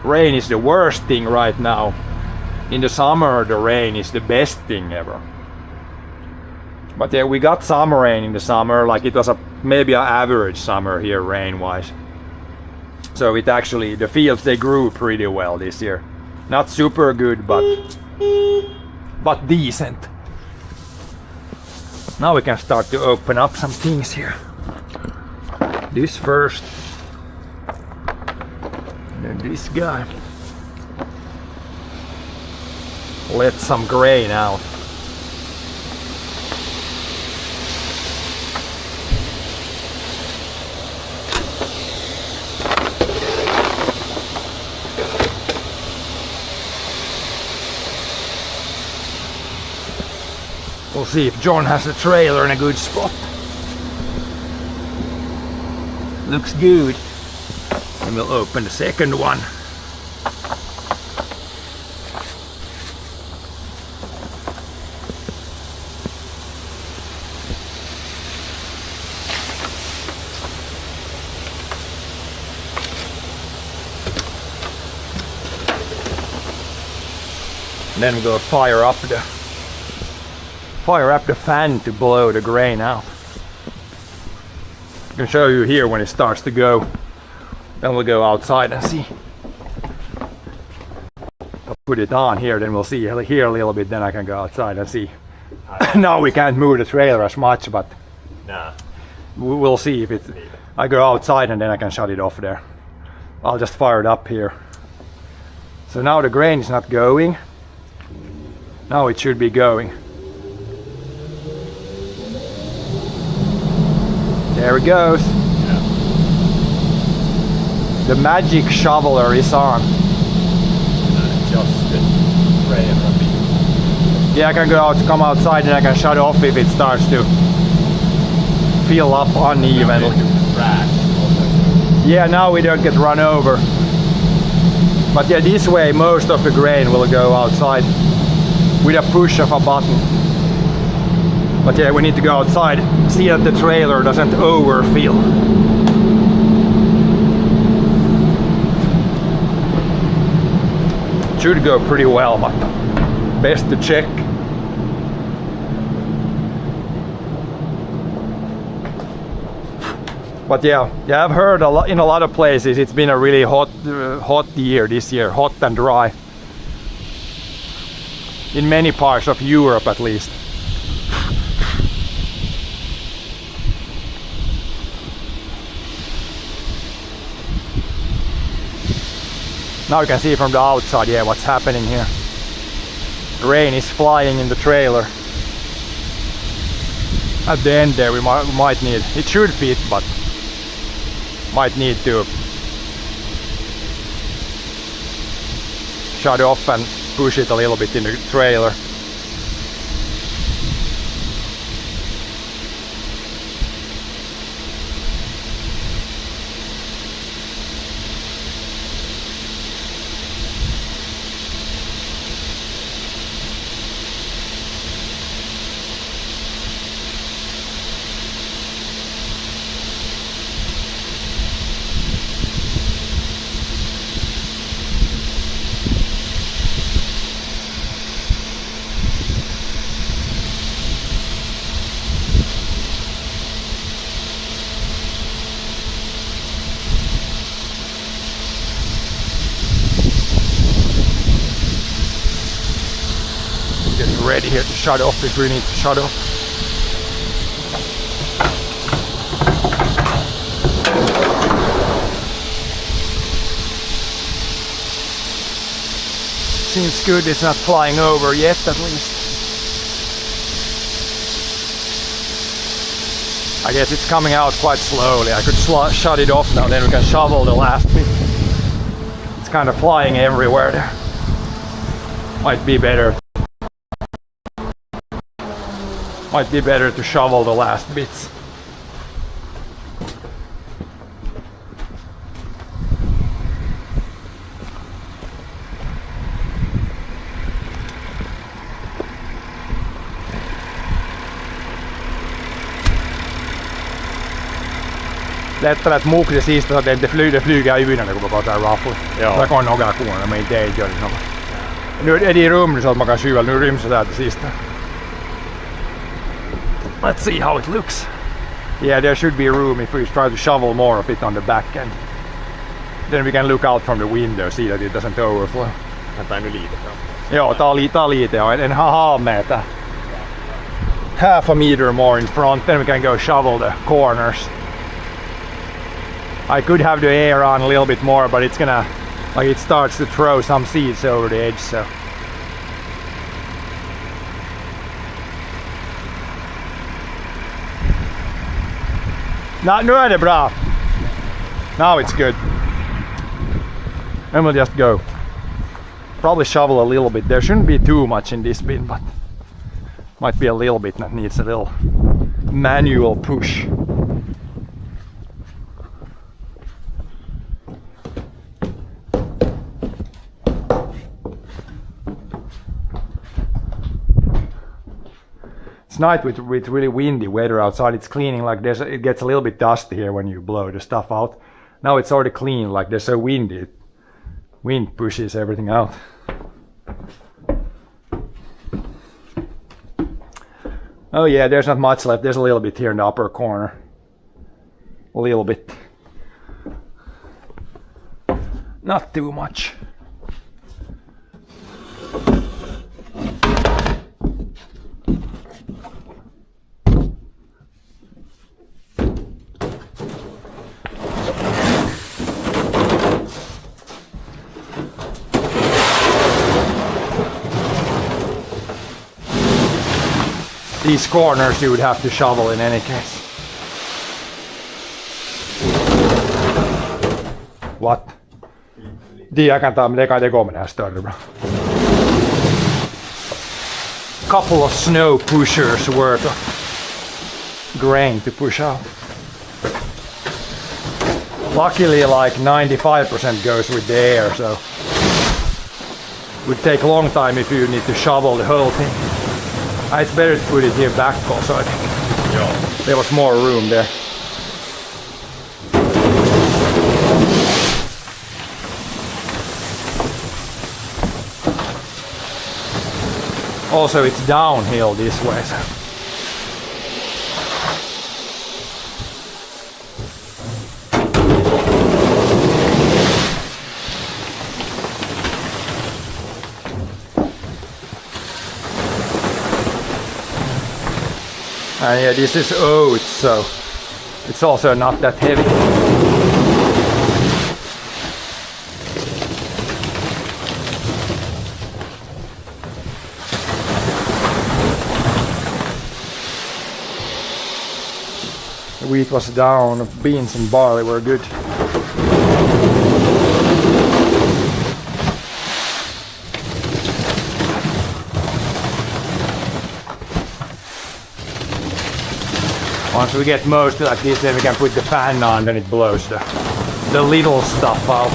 Rain is the worst thing right now. In the summer, the rain is the best thing ever. But yeah, we got some rain in the summer, like it was maybe an average summer here rain-wise. So it actually, the fields, they grew pretty well this year. Not super good, but decent. Now we can start to open up some things here. This first. And then this guy. Let some grain out. We'll see if John has the trailer in a good spot. Looks good. And we'll open the second one. And then we'll fire up the fan to blow the grain out. I can show you here when it starts to go. Then we'll go outside and see. I'll put it on here, then we'll see here a little bit, then I can go outside and see. Now we can't move the trailer as much, but Nah. we'll see if it's... I go outside and then I can shut it off there. I'll just fire it up here. So now the grain is not going. Now it should be going. There it goes. Yeah. The magic shoveler is on. Just rain on me. Yeah, I can come outside and I can shut off if it starts to fill up unevenly. Yeah, now we don't get run over. But yeah, this way most of the grain will go outside with a push of a button. But yeah, we need to go outside, see that the trailer doesn't overfill. Should go pretty well, but best to check. But yeah, I've heard in a lot of places it's been a really hot year this year, hot and dry. In many parts of Europe at least. Now you can see from the outside, yeah, what's happening here. Rain is flying in the trailer. At the end there we might need, it should fit, but might need to shut off and push it a little bit in the trailer. Ready here to shut off if we need to shut off. Seems good, it's not flying over yet at least. I guess it's coming out quite slowly. I could shut it off now, then we can shovel the last bit. It's kind of flying everywhere there. Might be better to shovel the last bits. lättare att mucka det sista så att det inte flyger i byn när det kommer gå där raffel. Ja. Där kommer några korn men inte gör det något. Nu är det i rum så att man kan skyla, nu ryms det där till sista. Let's see how it looks. Yeah, there should be room if we try to shovel more of it on the back end. Then we can look out from the window, see that it doesn't overflow. Hämtar nu lite fram. Joo, tää on lite, ja en half meter. Half a meter more in front, then we can go shovel the corners. I could have the air on a little bit more, but it's gonna, like it starts to throw some seeds over the edge, so. Nu är det bra. Now it's good. And we'll just go. Probably shovel a little bit. There shouldn't be too much in this bin, but might be a little bit that needs a little manual push. It's night with really windy weather outside. It's cleaning, like it gets a little bit dusty here when you blow the stuff out. Now it's already clean, like there's so windy. Wind pushes everything out. Oh yeah, there's not much left. There's a little bit here in the upper corner. A little bit. Not too much. These corners you would have to shovel in any case. What? Jag kan ta, men det kan det gå med det här större bra. Couple of snow pushers worth of grain to push out. Luckily like 95% goes with the air, so it would take a long time if you need to shovel the whole thing. It's better to put it here back also, I think. Ja. There was more room there. Also it's downhill this way, so. And yeah, this is oat, so it's also not that heavy. The wheat was down, beans and barley were good. Once we get most like this, then we can put the fan on, then it blows the little stuff out.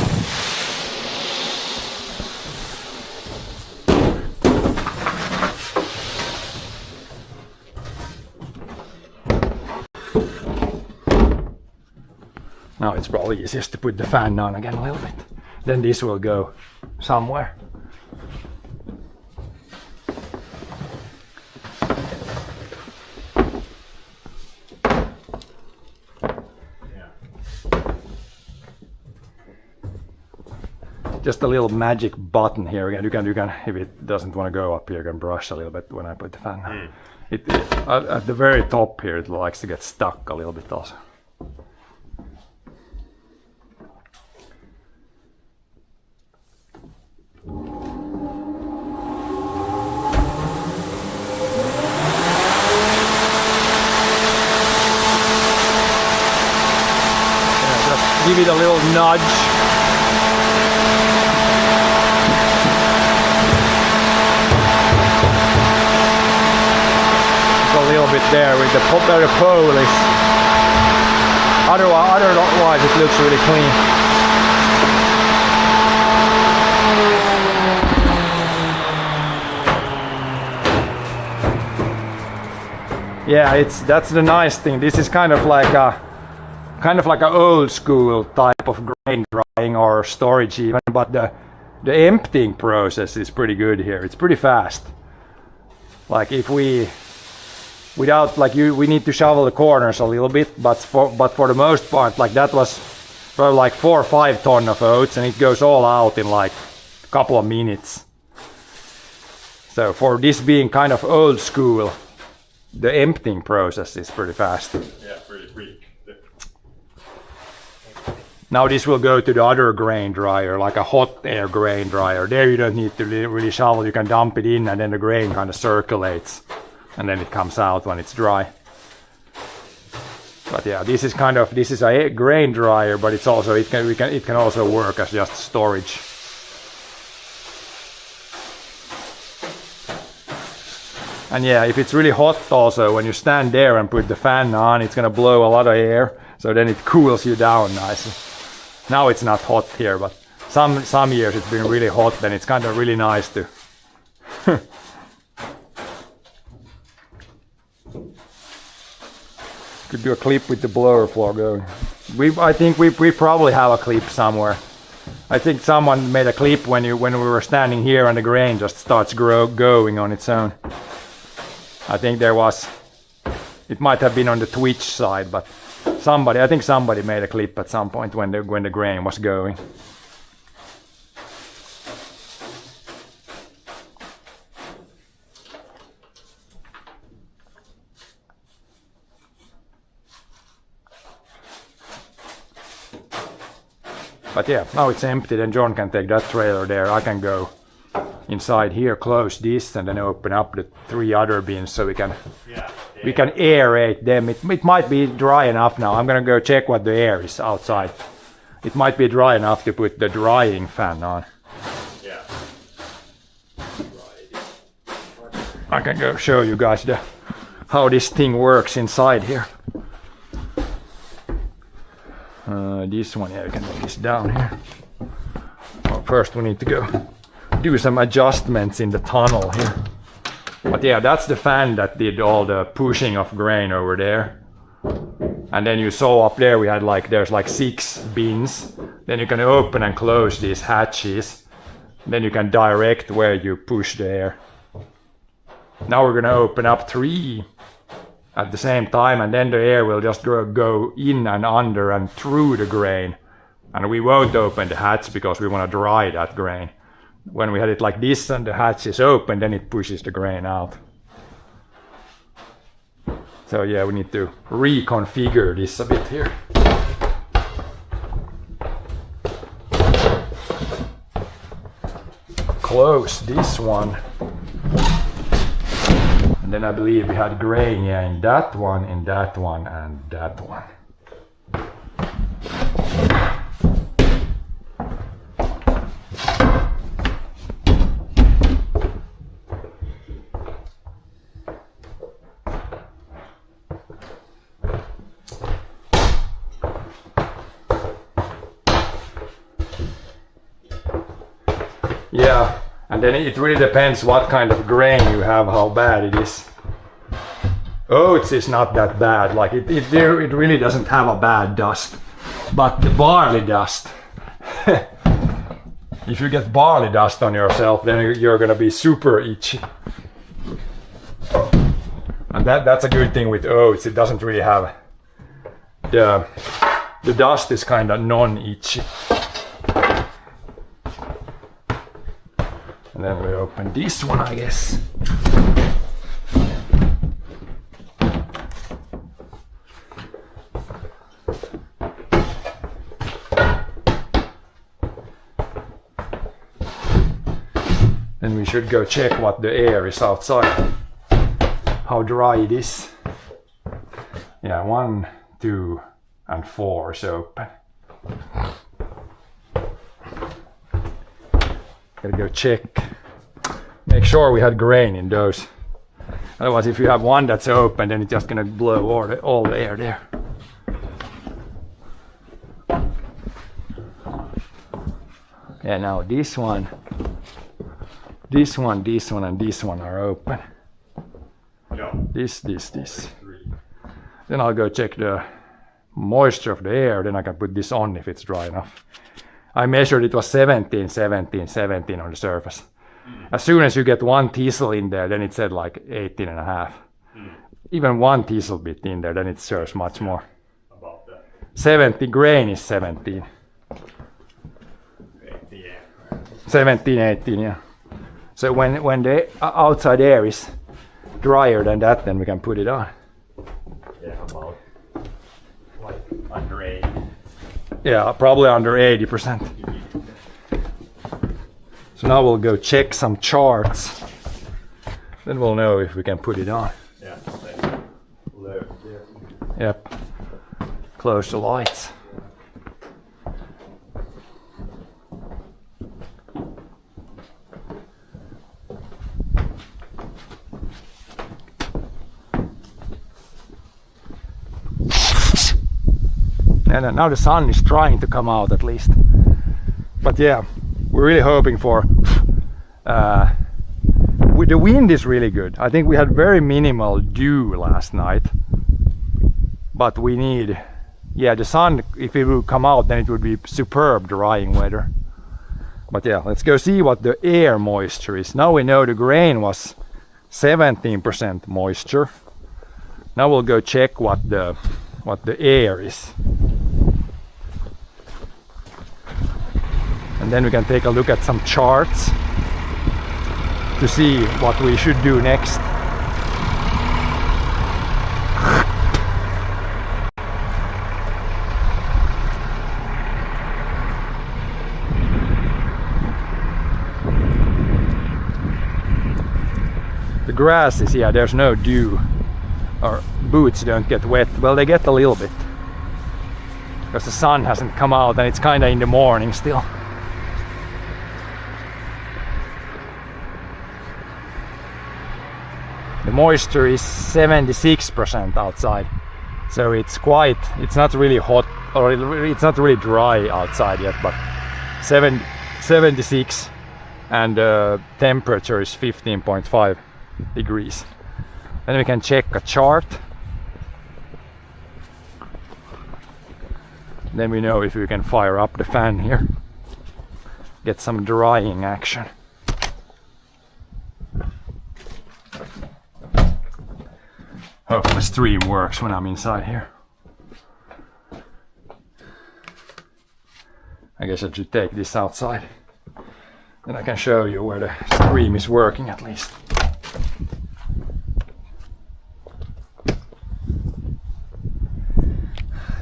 Now it's probably easiest to put the fan on again a little bit. Then this will go somewhere. Just a little magic button here again. You can, if it doesn't want to go up here, you can brush a little bit when I put the fan on. It at the very top here, it likes to get stuck a little bit also. Yeah, just give it a little nudge. A little bit there with the pole is otherwise it looks really clean. Yeah, that's the nice thing. This is kind of like kind of like an old school type of grain drying or storage even, but the emptying process is pretty good here. It's pretty fast. Like if we need to shovel the corners a little bit, but for the most part, like that was probably like 4 or 5 ton of oats, and it goes all out in like a couple of minutes. So for this being kind of old school, the emptying process is pretty fast. Yeah, pretty quick. Now this will go to the other grain dryer, like a hot air grain dryer. There you don't need to really shovel, you can dump it in and then the grain kind of circulates and then it comes out when it's dry. But yeah, this is a grain dryer, but it's also it can also work as just storage. And yeah, if it's really hot also, when you stand there and put the fan on, it's gonna blow a lot of air, so then it cools you down nicely. Now it's not hot here, but some years it's been really hot, then it's kind of really nice to could do a clip with the blower floor going. I think we probably have a clip somewhere. I think someone made a clip when we were standing here and the grain just starts going on its own. I think there was, it might have been on the Twitch side, but I think somebody made a clip at some point when the grain was going. But yeah, now it's empty, then John can take that trailer there. I can go inside here, close this, and then open up the 3 other bins so we can aerate them. It might be dry enough now. I'm gonna go check what the air is outside. It might be dry enough to put the drying fan on. Yeah. I can go show you guys how this thing works inside here. This one, yeah, you can take this down here. Well, first we need to go do some adjustments in the tunnel here. But yeah, that's the fan that did all the pushing of grain over there. And then you saw up there there's like 6 bins. Then you can open and close these hatches. Then you can direct where you push the air. Now we're gonna open up 3 at the same time, and then the air will just go in and under and through the grain. And we won't open the hatch because we want to dry that grain. When we had it like this and the hatch is open, then it pushes the grain out. So yeah, we need to reconfigure this a bit here. Close this one. And then I believe we had grain, yeah, in that one, and that one. Yeah, and then it really depends what kind of grain you have, how bad it is. Oats is not that bad, like it really doesn't have a bad dust. But the barley dust, if you get barley dust on yourself, then you're gonna be super itchy. And that's a good thing with oats, it doesn't really have, the dust is kind of non-itchy. And then we open this one, I guess. Then we should go check what the air is outside. How dry it is. Yeah, 1, 2, and 4 is open. Gotta go check. Make sure we had grain in those. Otherwise, if you have one that's open, then it's just gonna blow all the air there. Yeah, now this one, and this one are open. Yeah. This. Then I'll go check the moisture of the air, then I can put this on if it's dry enough. I measured it was 17, 17, 17 on the surface. As soon as you get one teasel in there, then it said like 18 and a half. Even one teasel bit in there, then it shows much more. About that. 70 grain is 17. 18, yeah. 17, 18, yeah. So when the outside air is drier than that, then we can put it on. Yeah, about like under 8. Yeah, probably under 80%. So now we'll go check some charts. Then we'll know if we can put it on. Yeah, low. Yep. Close the lights. And now the sun is trying to come out at least. But yeah, we're really hoping for the wind is really good. I think we had very minimal dew last night, but we need, yeah, the sun, if it would come out, then it would be superb drying weather. But yeah, let's go see what the air moisture is. Now we know the grain was 17% moisture. Now we'll go check what the air is. And then we can take a look at some charts to see what we should do next. The grass is, yeah, there's no dew. Our boots don't get wet. Well, they get a little bit because the sun hasn't come out and it's kind of in the morning still. The moisture is 76% outside, so it's not really hot, or it's not really dry outside yet, but 76, and temperature is 15.5 degrees. Then we can check a chart. Then we know if we can fire up the fan here, get some drying action. Hope the stream works when I'm inside here. I guess I should take this outside. Then I can show you where the stream is working at least.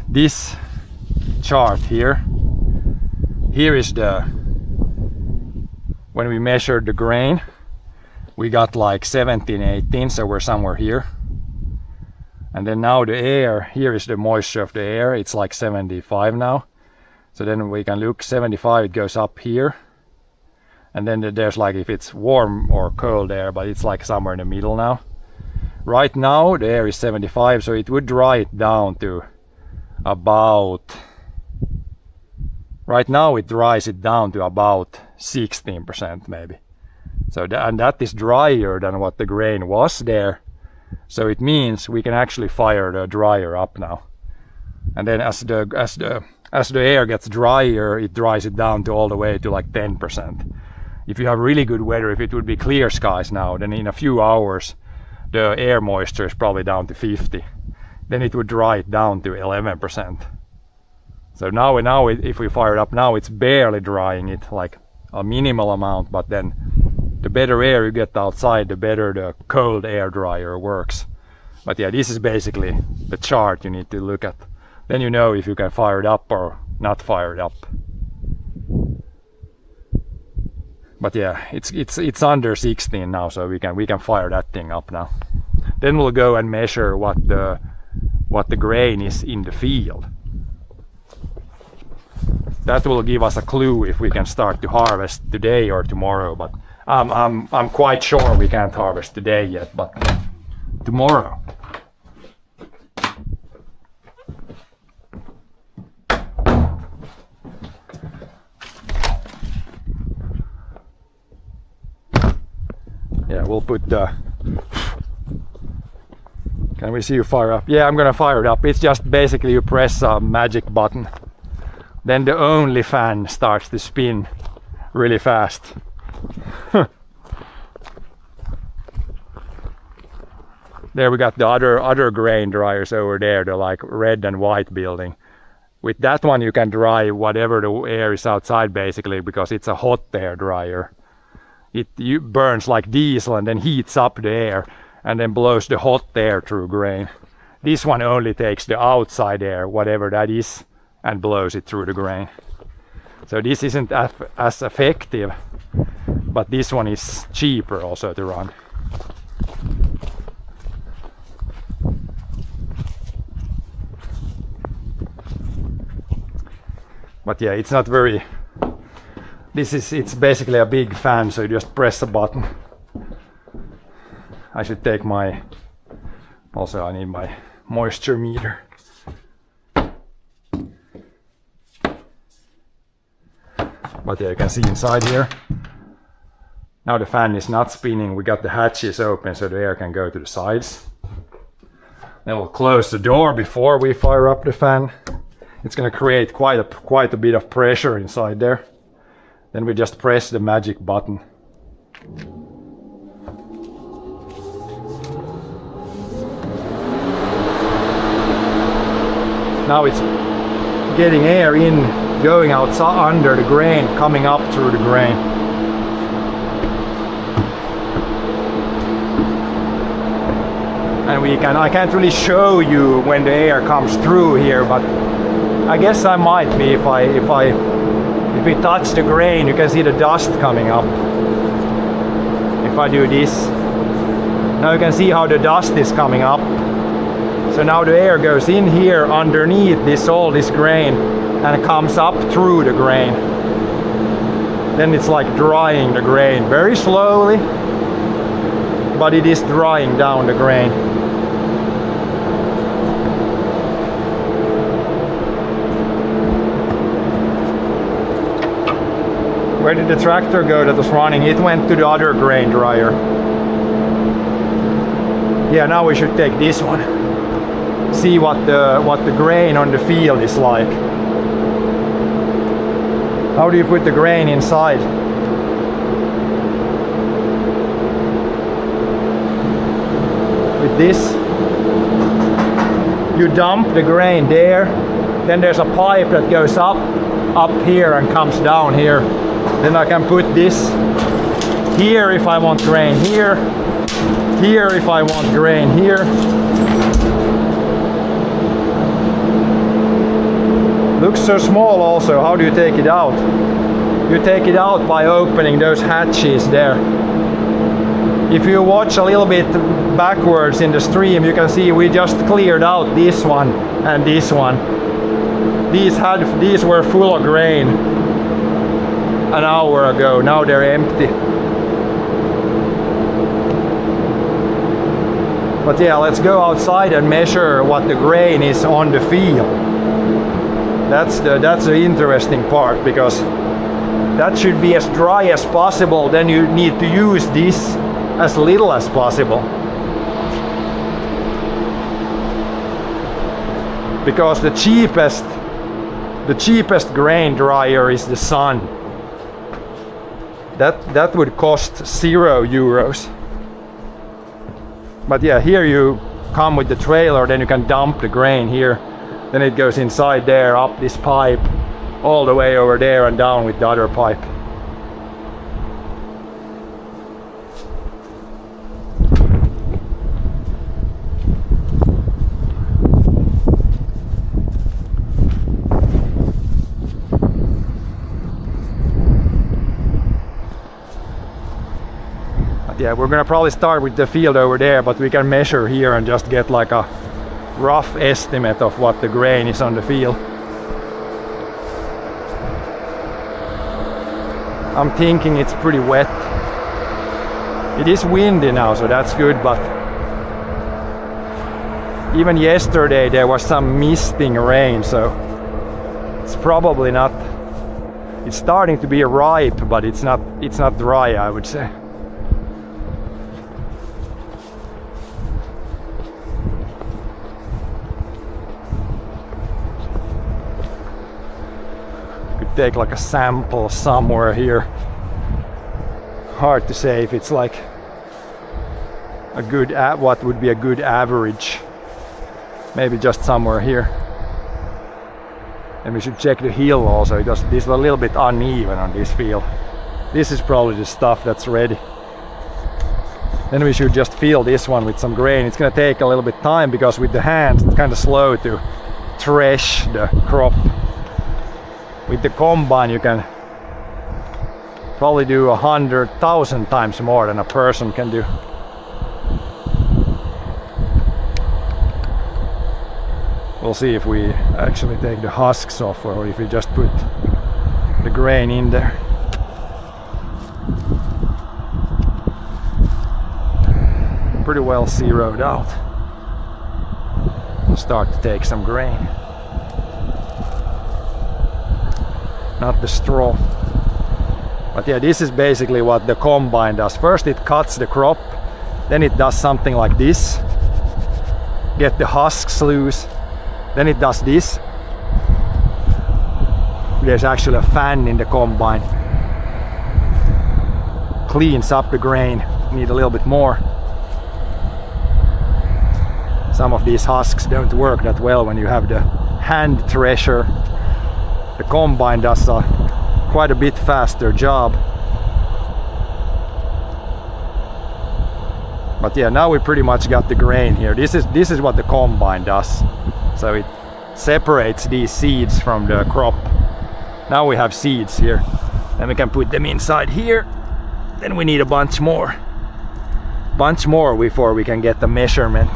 This chart here is when we measured the grain, we got like 17, 18, so we're somewhere here. And then now the air, here is the moisture of the air, it's like 75 now. So then we can look, 75, it goes up here. And then there's like if it's warm or cold air, but it's like somewhere in the middle now. Right now the air is 75, so it would dry it down to about, right now it dries it down to about 16% maybe. So and that is drier than what the grain was there. So it means we can actually fire the dryer up now. And then as the air gets drier, it dries it down to all the way to like 10%. If you have really good weather, if it would be clear skies now, then in a few hours the air moisture is probably down to 50. Then it would dry it down to 11%. So now if we fire it up now, it's barely drying it, like a minimal amount, but then the better air you get outside, the better the cold air dryer works. But yeah, this is basically the chart you need to look at. Then you know if you can fire it up or not fire it up. But yeah, it's under 16 now, so we can fire that thing up now. Then we'll go and measure what the grain is in the field. That will give us a clue if we can start to harvest today or tomorrow, but I'm quite sure we can't harvest today yet, but tomorrow. Yeah, we'll put the, Can we see you fire up? Yeah, I'm gonna fire it up. It's just basically you press a magic button. Then the only fan starts to spin really fast. There we got the other grain dryers over there, the like red and white building. With that one you can dry whatever the air is outside basically, because it's a hot air dryer. It burns like diesel and then heats up the air and then blows the hot air through grain. This one only takes the outside air, whatever that is, and blows it through the grain. So this isn't as effective, but this one is cheaper also to run. But yeah, it's not very... It's basically a big fan, so you just press a button. I should take my... Also I need my moisture meter. But yeah, you can see inside here. Now the fan is not spinning, we got the hatches open so the air can go to the sides. Then we'll close the door before we fire up the fan. It's gonna create quite a bit of pressure inside there. Then we just press the magic button. Now it's getting air in, going outside under the grain, coming up through the grain. And I can't really show you when the air comes through here, but I guess I might be if we touch the grain, you can see the dust coming up. If I do this, now you can see how the dust is coming up. So now the air goes in here underneath all this grain and comes up through the grain. Then it's like drying the grain very slowly, but it is drying down the grain. Where did the tractor go that was running? It went to the other grain dryer. Yeah, now we should take this one. See what the grain on the field is like. How do you put the grain inside? With this, you dump the grain there. Then there's a pipe that goes up here and comes down here. Then I can put this here if I want grain here if I want grain here. Looks so small also. How do you take it out? You take it out by opening those hatches there. If you watch a little bit backwards in the stream, you can see we just cleared out this one and this one. These were full of grain an hour ago. Now they're empty. But yeah, let's go outside and measure what the grain is on the field. That's the interesting part, because that should be as dry as possible. Then you need to use this as little as possible. Because the cheapest grain dryer is the Sun. That would cost €0. But yeah, here you come with the trailer, then you can dump the grain here. Then it goes inside there, up this pipe, all the way over there and down with the other pipe. Yeah, we're gonna probably start with the field over there, but we can measure here and just get like a rough estimate of what the grain is on the field. I'm thinking it's pretty wet. It is windy now, so that's good, but even yesterday there was some misting rain, so it's probably not. It's starting to be ripe, but it's not dry, I would say. take like a sample somewhere here. Hard to say if it's like a good what would be a good average. Maybe just somewhere here. And we should check the heel also, because this is a little bit uneven on this field. This is probably the stuff that's ready. Then we should just fill this one with some grain. It's gonna take a little bit time because with the hands it's kind of slow to thresh the crop. With the combine you can probably do 100,000 times more than a person can do. We'll see if we actually take the husks off or if we just put the grain in there. Pretty well zeroed out. We'll start to take some grain. Not the straw. But yeah, this is basically what the combine does. First it cuts the crop, then it does something like this. Get the husks loose. Then it does this. There's actually a fan in the combine. Cleans up the grain. Need a little bit more. Some of these husks don't work that well when you have the hand thresher. The combine does quite a bit faster job. But yeah, now we pretty much got the grain here. This is what the combine does. So it separates these seeds from the crop. Now we have seeds here. Then we can put them inside here. Then we need a bunch more. Bunch more before we can get the measurement.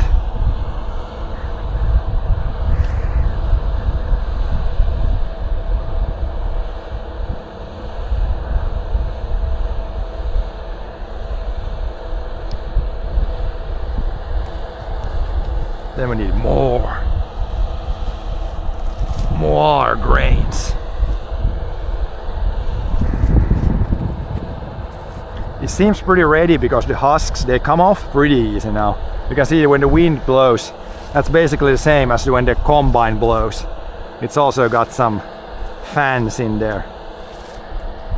Then we need more grains. It seems pretty ready because the husks, they come off pretty easy now. You can see when the wind blows, that's basically the same as when the combine blows. It's also got some fans in there.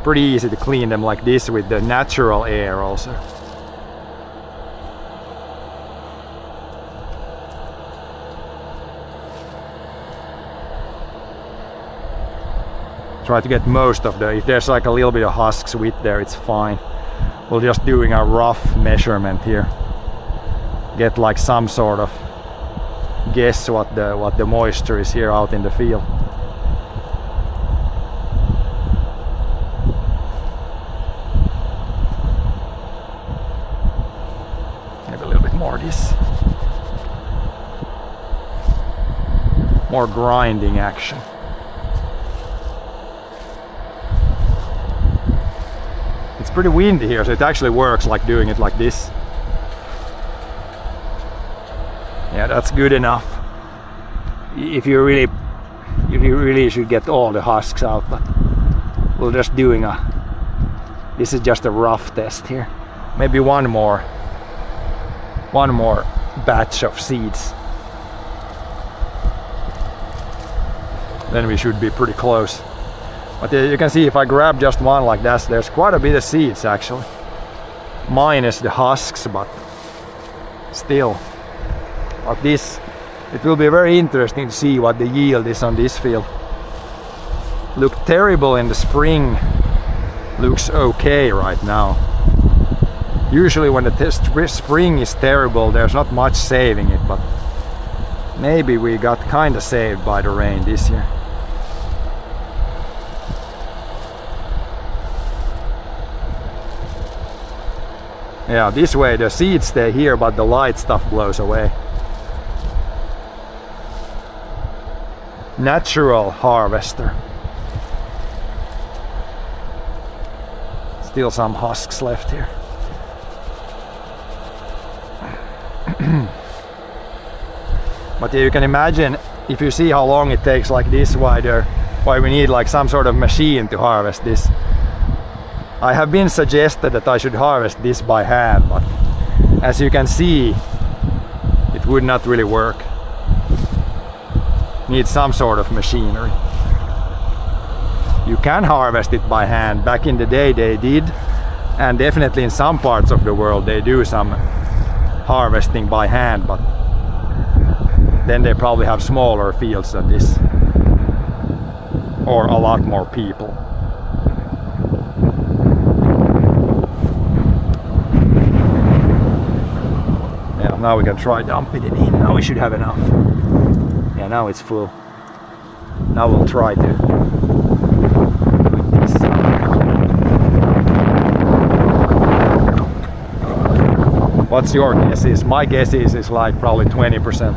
Pretty easy to clean them like this with the natural air also. Try to get most of if there's like a little bit of husks with there, it's fine. We're just doing a rough measurement here. Get like some sort of guess what the moisture is here out in the field. Maybe a little bit more of this. More grinding action. It's pretty windy here, so it actually works like doing it like this. Yeah, that's good enough. If you really should get all the husks out, but we're just doing this is just a rough test here. Maybe one more batch of seeds. Then we should be pretty close. But you can see if I grab just one like that, there's quite a bit of seeds actually. Minus the husks, but still. But this, it will be very interesting to see what the yield is on this field. Looked terrible in the spring, looks okay right now. Usually when the spring is terrible, there's not much saving it, but maybe we got kinda saved by the rain this year. Yeah, this way the seeds stay here, but the light stuff blows away. Natural harvester. Still some husks left here. But yeah, you can imagine if you see how long it takes like this, why we need like some sort of machine to harvest this. I have been suggested that I should harvest this by hand, but as you can see, it would not really work. Need some sort of machinery. You can harvest it by hand. Back in the day they did, and definitely in some parts of the world they do some harvesting by hand, but then they probably have smaller fields than this, or a lot more people. Yeah, now we can try dumping it in. Now we should have enough. Yeah, now it's full. Now we'll try to put this. What's your guess? My guess is like probably 20%.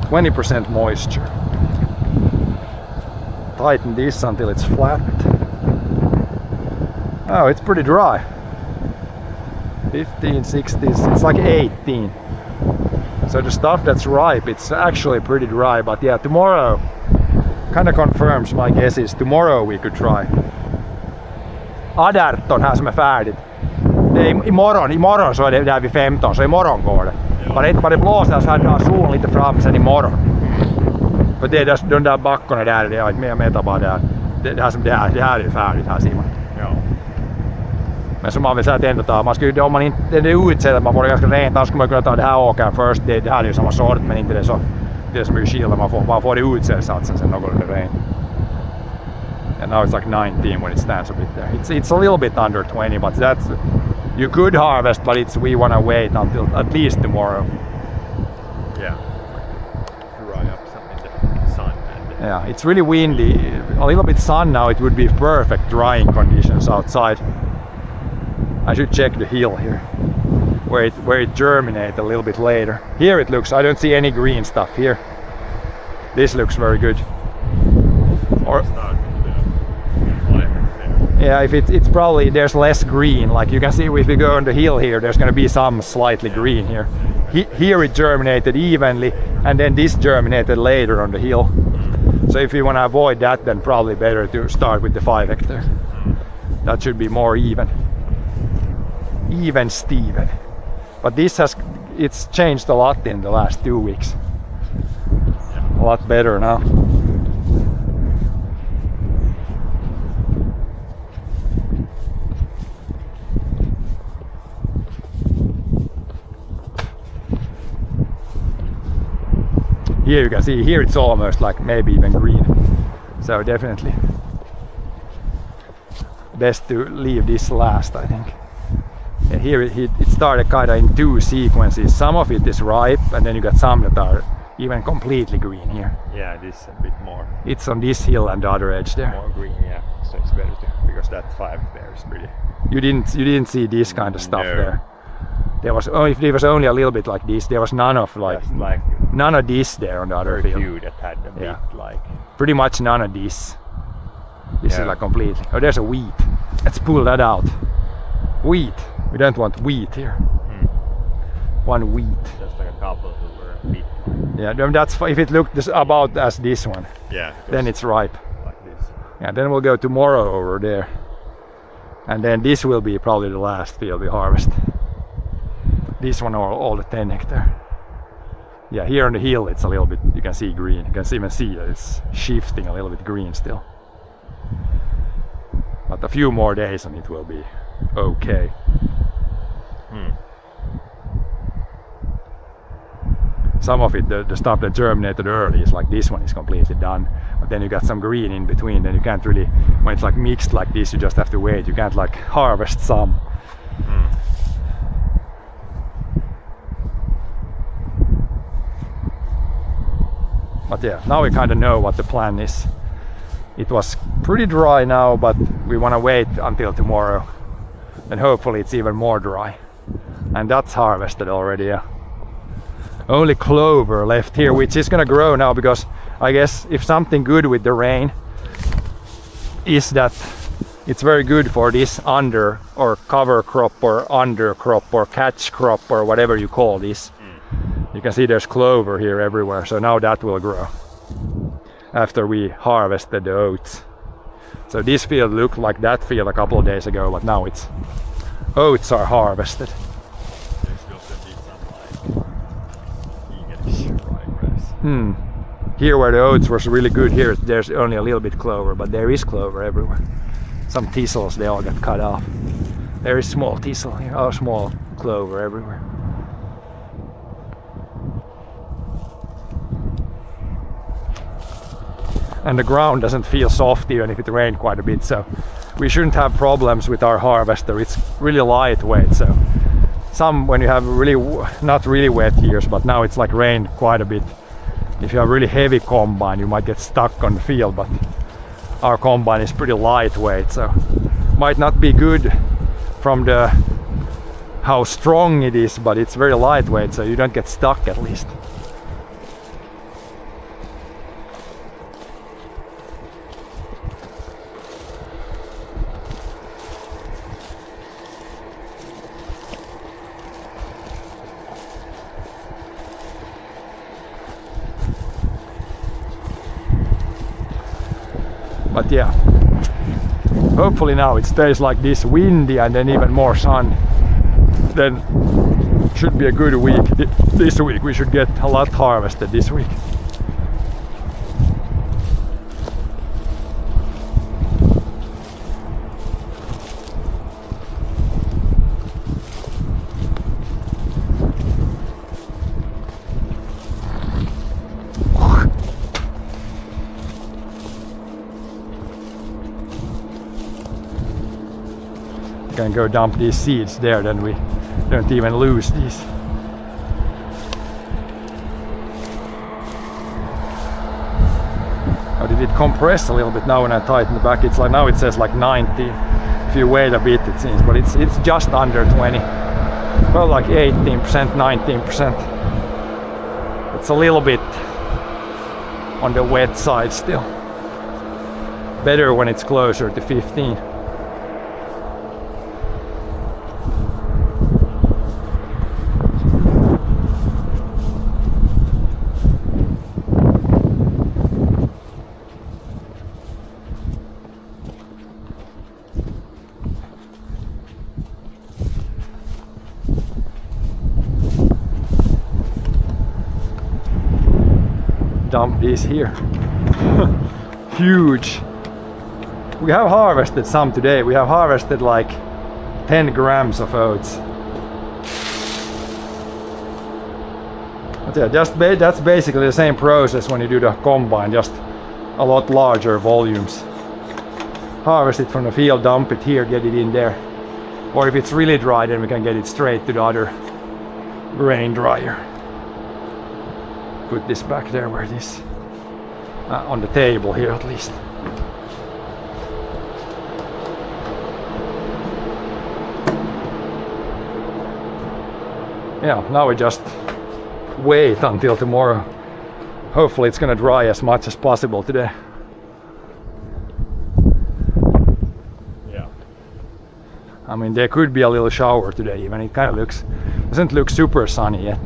20% moisture. Tighten this until it's flat. Oh, it's pretty dry. 15, 16, it's like 18. So the stuff that's ripe, it's actually pretty dry, but yeah, tomorrow kind of confirms my guesses. Tomorrow we could try. 18 här som är färdigt. Det är imorgon så är det där vid 15, så imorgon går det. Bara inte bara det blåser så här drar solen lite fram sen imorgon. För det är de där backorna där, det är inte mer metar bara där. Det här är färdigt här, Simon. Ja. Men som man vill säga att ändå ta, man skulle, om man inte, det är utsett att man får det ganska rent, annars skulle man kunna ta det här åkern först. Det här är ju samma sort, men inte det är så mycket skillnad, man får det utsett satsen sen något det rent. And now it's like 19 when it stands a bit there. It's a little bit under 20, but that's, you could harvest, but we want to wait until at least tomorrow. Yeah. Dry up some in the sun. And Yeah, it's really windy. A little bit sun now, it would be perfect drying conditions outside. I should check the hill here, where it germinates a little bit later. Here it looks, I don't see any green stuff here. This looks very good. Or start with the climate there. yeah, if it's probably, there's less green. Like you can see if you go on the hill here, there's gonna be some slightly green here. Here it germinated evenly, and then this germinated later on the hill. So if you want to avoid that, then probably better to start with the 5 hectare. That should be more even. Even Steven. But it's changed a lot in the last 2 weeks. A lot better now. Here you can see, here it's almost like maybe even green. So definitely best to leave this last, I think. And here it started kind of in 2 sequences. Some of it is ripe, and then you got some that are even completely green here. Yeah, this a bit more It's on this hill and the other edge there. more green. Yeah, so it's better to, because that 5 there is pretty. You didn't see this kind of stuff No. there. If there was only a little bit like this, there was none of Just like none of this there on the other very field. few that had a bit Yeah. like. Pretty much none of this. This Yeah. is like completely. Oh, there's a wheat. Let's pull that out. Wheat. We don't want wheat here. One wheat. Just like a couple who were a bit. Yeah, then that's if it looked about as this one, Yeah. then it's ripe. like this. Yeah, then we'll go tomorrow over there, and then this will be probably the last field we harvest. This one or all the 10 hectare. Yeah, here on the hill it's a little bit, you can see green. You can even see that it's shifting a little bit green still. But a few more days and it will be okay. Some of it, the stuff that germinated early is like this one is completely done. But then you got some green in between, then you can't really, when it's like mixed like this, you just have to wait. You can't like harvest some. But yeah, now we kind of know what the plan is. It was pretty dry now, but we want to wait until tomorrow. Then hopefully it's even more dry. And that's harvested already, yeah. Only clover left here, which is gonna grow now, because I guess if something good with the rain is that it's very good for this under or cover crop or under crop or catch crop or whatever you call this. You can see there's clover here everywhere, so now that will grow after we harvested the oats. So this field looked like that field a couple of days ago, but now it's oats are harvested. There's supposed to be some like English ryegrass. Here where the oats was really good, here there's only a little bit clover, but there is clover everywhere. Some thistles, they all got cut off. There is small thistle here, oh, small clover everywhere. And the ground doesn't feel soft even if it rained quite a bit, so we shouldn't have problems with our harvester. It's really lightweight, so some when you have really not really wet years, but now it's like rained quite a bit. If you have really heavy combine, you might get stuck on the field, but our combine is pretty lightweight, so might not be good from the how strong it is, but it's very lightweight, so you don't get stuck at least. But yeah, hopefully now it stays like this, windy and then even more sun. Then should be a good week. This week we should get a lot harvested this week. Can go dump these seeds there, then we don't even lose these. How did it compress a little bit now when I tighten the back? It's like now it says like 90. If you wait a bit it seems, but it's just under 20. Well, like 18%, 19%. It's a little bit on the wet side still. Better when it's closer to 15. Dump these here. Huge. We have harvested some today. We have harvested like 10 grams of oats. But yeah, that's basically the same process when you do the combine, just a lot larger volumes. Harvest it from the field, dump it here, get it in there. Or if it's really dry, then we can get it straight to the other grain dryer. Put this back there where it is. On the table here at least. Yeah, now we just wait until tomorrow. Hopefully it's gonna dry as much as possible today. Yeah. I mean, there could be a little shower today even. It kind of doesn't look super sunny yet.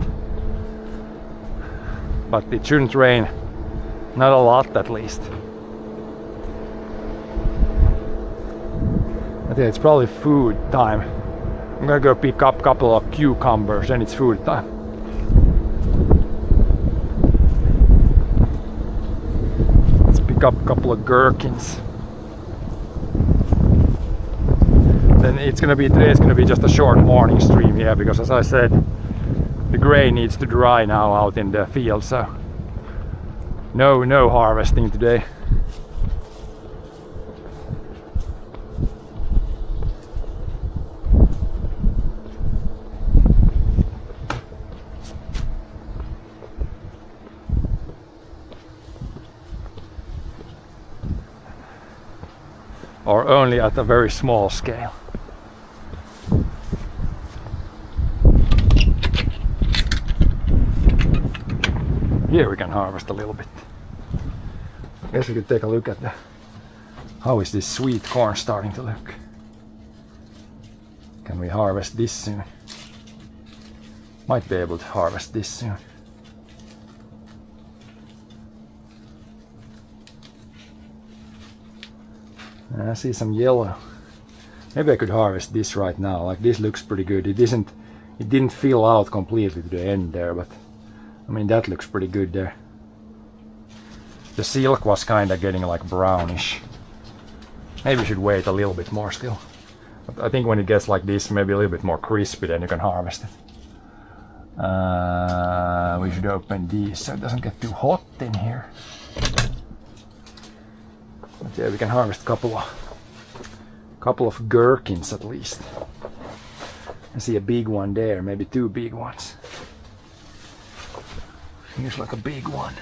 But it shouldn't rain, not a lot at least. I think it's probably food time. I'm gonna go pick up a couple of cucumbers and it's food time. Let's pick up a couple of gherkins. Then today's gonna be just a short morning stream here, because as I said, the grain needs to dry now out in the field, so no harvesting today. Or only at a very small scale. Here we can harvest a little bit. I guess we could take a look at how is this sweet corn starting to look. Can we harvest this soon? Might be able to harvest this soon. I see some yellow. Maybe I could harvest this right now. Like, this looks pretty good. It didn't fill out completely to the end there, but I mean that looks pretty good there. the silk was kind of getting like brownish. Maybe we should wait a little bit more still. But I think when it gets like this, maybe a little bit more crispy, then you can harvest it. We should open these so it doesn't get too hot in here. But yeah, we can harvest a couple of gherkins at least. I see a big one there, maybe two big ones. Here's like a big one.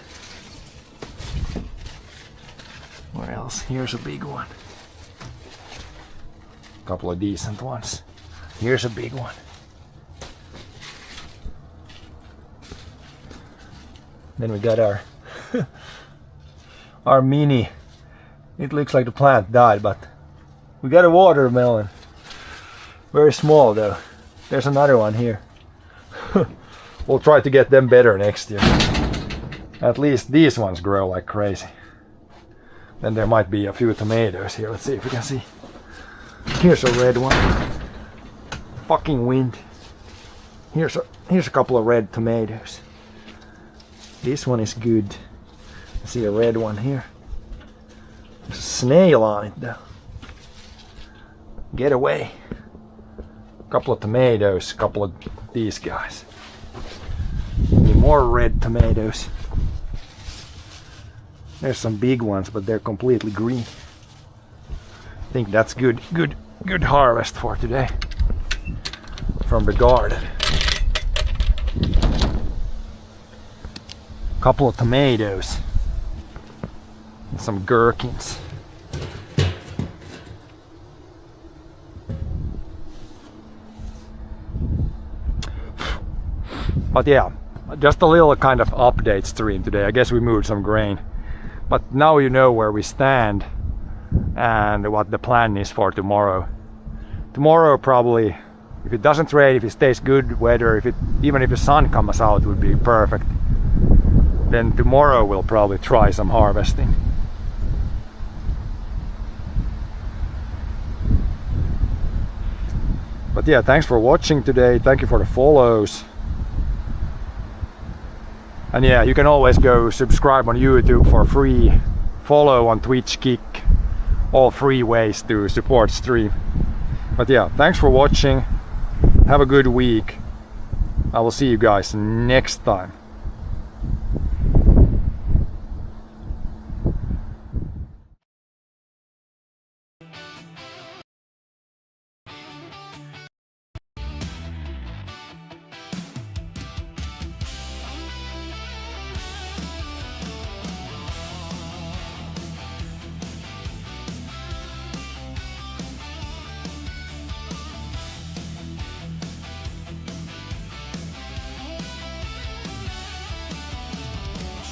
Where else? Here's a big one. Couple of decent ones. Here's a big one. Then we got our our mini. It looks like the plant died, but we got a watermelon. Very small though. There's another one here. We'll try to get them better next year. At least these ones grow like crazy. Then there might be a few tomatoes here. Let's see if we can see. Here's a red one. Fucking wind. Here's a couple of red tomatoes. This one is good. I see a red one here. There's a snail on it though. Get away. Couple of tomatoes, couple of these guys. Need more red tomatoes. There's some big ones, but they're completely green. I think that's good harvest for today from the garden. Couple of tomatoes and some gherkins. But yeah, just a little kind of update stream today. I guess we moved some grain, but now you know where we stand and what the plan is for tomorrow. Tomorrow probably, if it doesn't rain, if it stays good weather, even if the sun comes out, would be perfect. Then tomorrow we'll probably try some harvesting. But yeah, thanks for watching today. Thank you for the follows. And yeah, you can always go subscribe on YouTube for free. Follow on Twitch, Kick. All free ways to support stream. But yeah, thanks for watching. Have a good week. I will see you guys next time.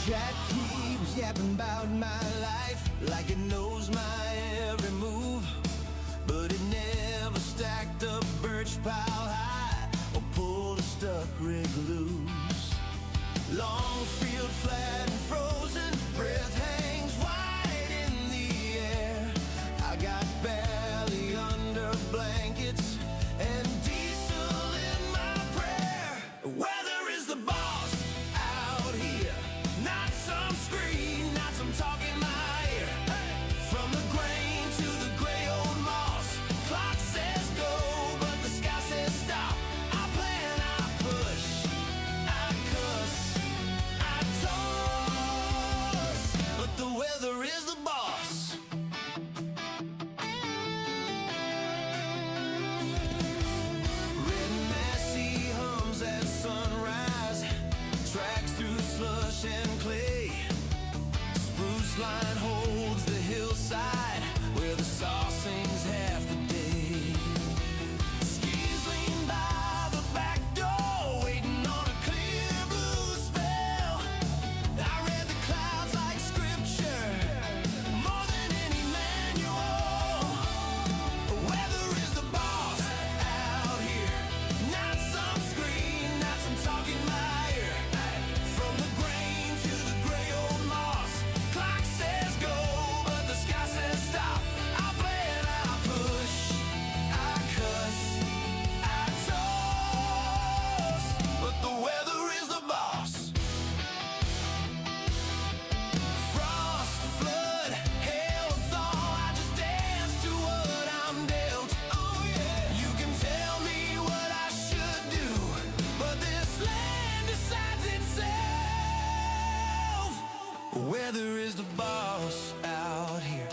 Chat keeps yapping about my life like it knows my every move, but it never stacked up birch pile high or pulled a stuck rig loose. Long field flat and frozen, breath hangs wide in the air. I got belly under blankets and diesel in my prayer. Weather is the boss out here. Not some screen, not some talking my ear. From the grain to the gray old moss. Clock says go, but the sky says stop. I plan, I push, I cuss, I talk. Weather is the boss out here.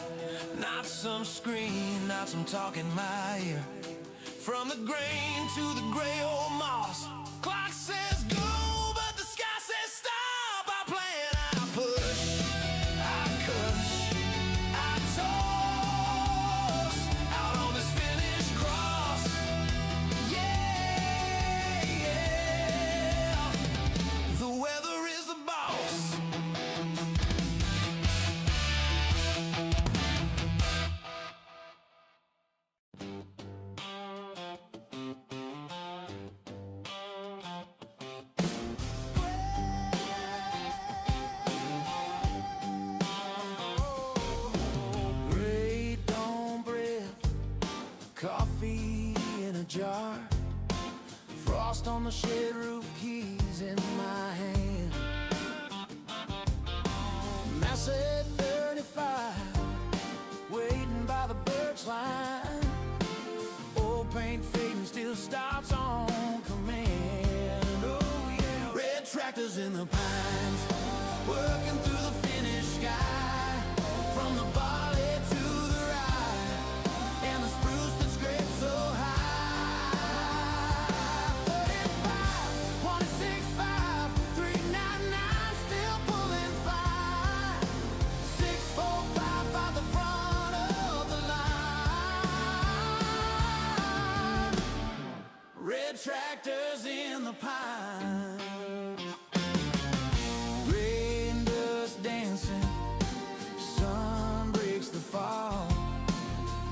Not some screen, not some talk in my ear. From the grain to the gray old moss. Clock says go, but the sky says stop. I plan, I push, I cuss, I toss out on this finished cross. Yeah, yeah. The weather is the boss. Great dawn breath, coffee in a jar, frost on the shed roof, keys in my hand. Massive 35, waiting by the birch line. Old paint fading, still stops on command. Oh yeah, red tractors in the pines, working through the finished sky. From the barley to the rye, and the spruce that scrapes so high. 35, 165, 399, still pulling fire. 645 by the front of the line. Red tractors in the pine. Rain dust dancing, sun breaks the fall.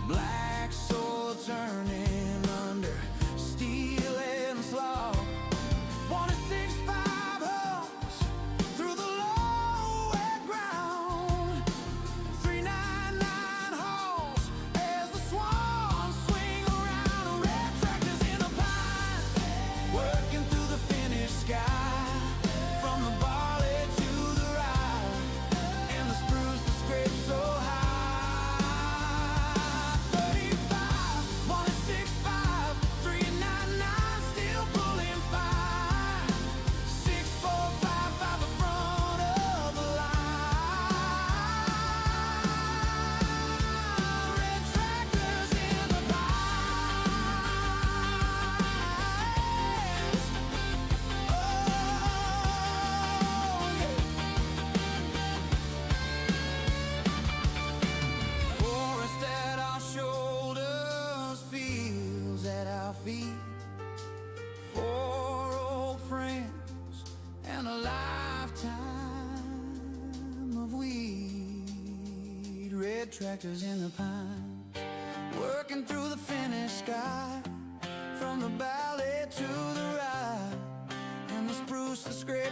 Black soil turning under steel and slaw. 165 holes through the low wet ground. 399 holes as the swans swing around. Red tractors in the pine, working through the finished sky. From the barley to the rye, and the spruce that scrapes so high. 35, 165, 399, still pulling fire. 645 by the front of the line. Red tractors in the pines. Oh, yeah. Forest at our shoulders, fields at our feet. 4 old friends and a lifetime of weed. Red tractors in the pine, working through the finished sky. From the valley to the rye, and the spruce that scrapes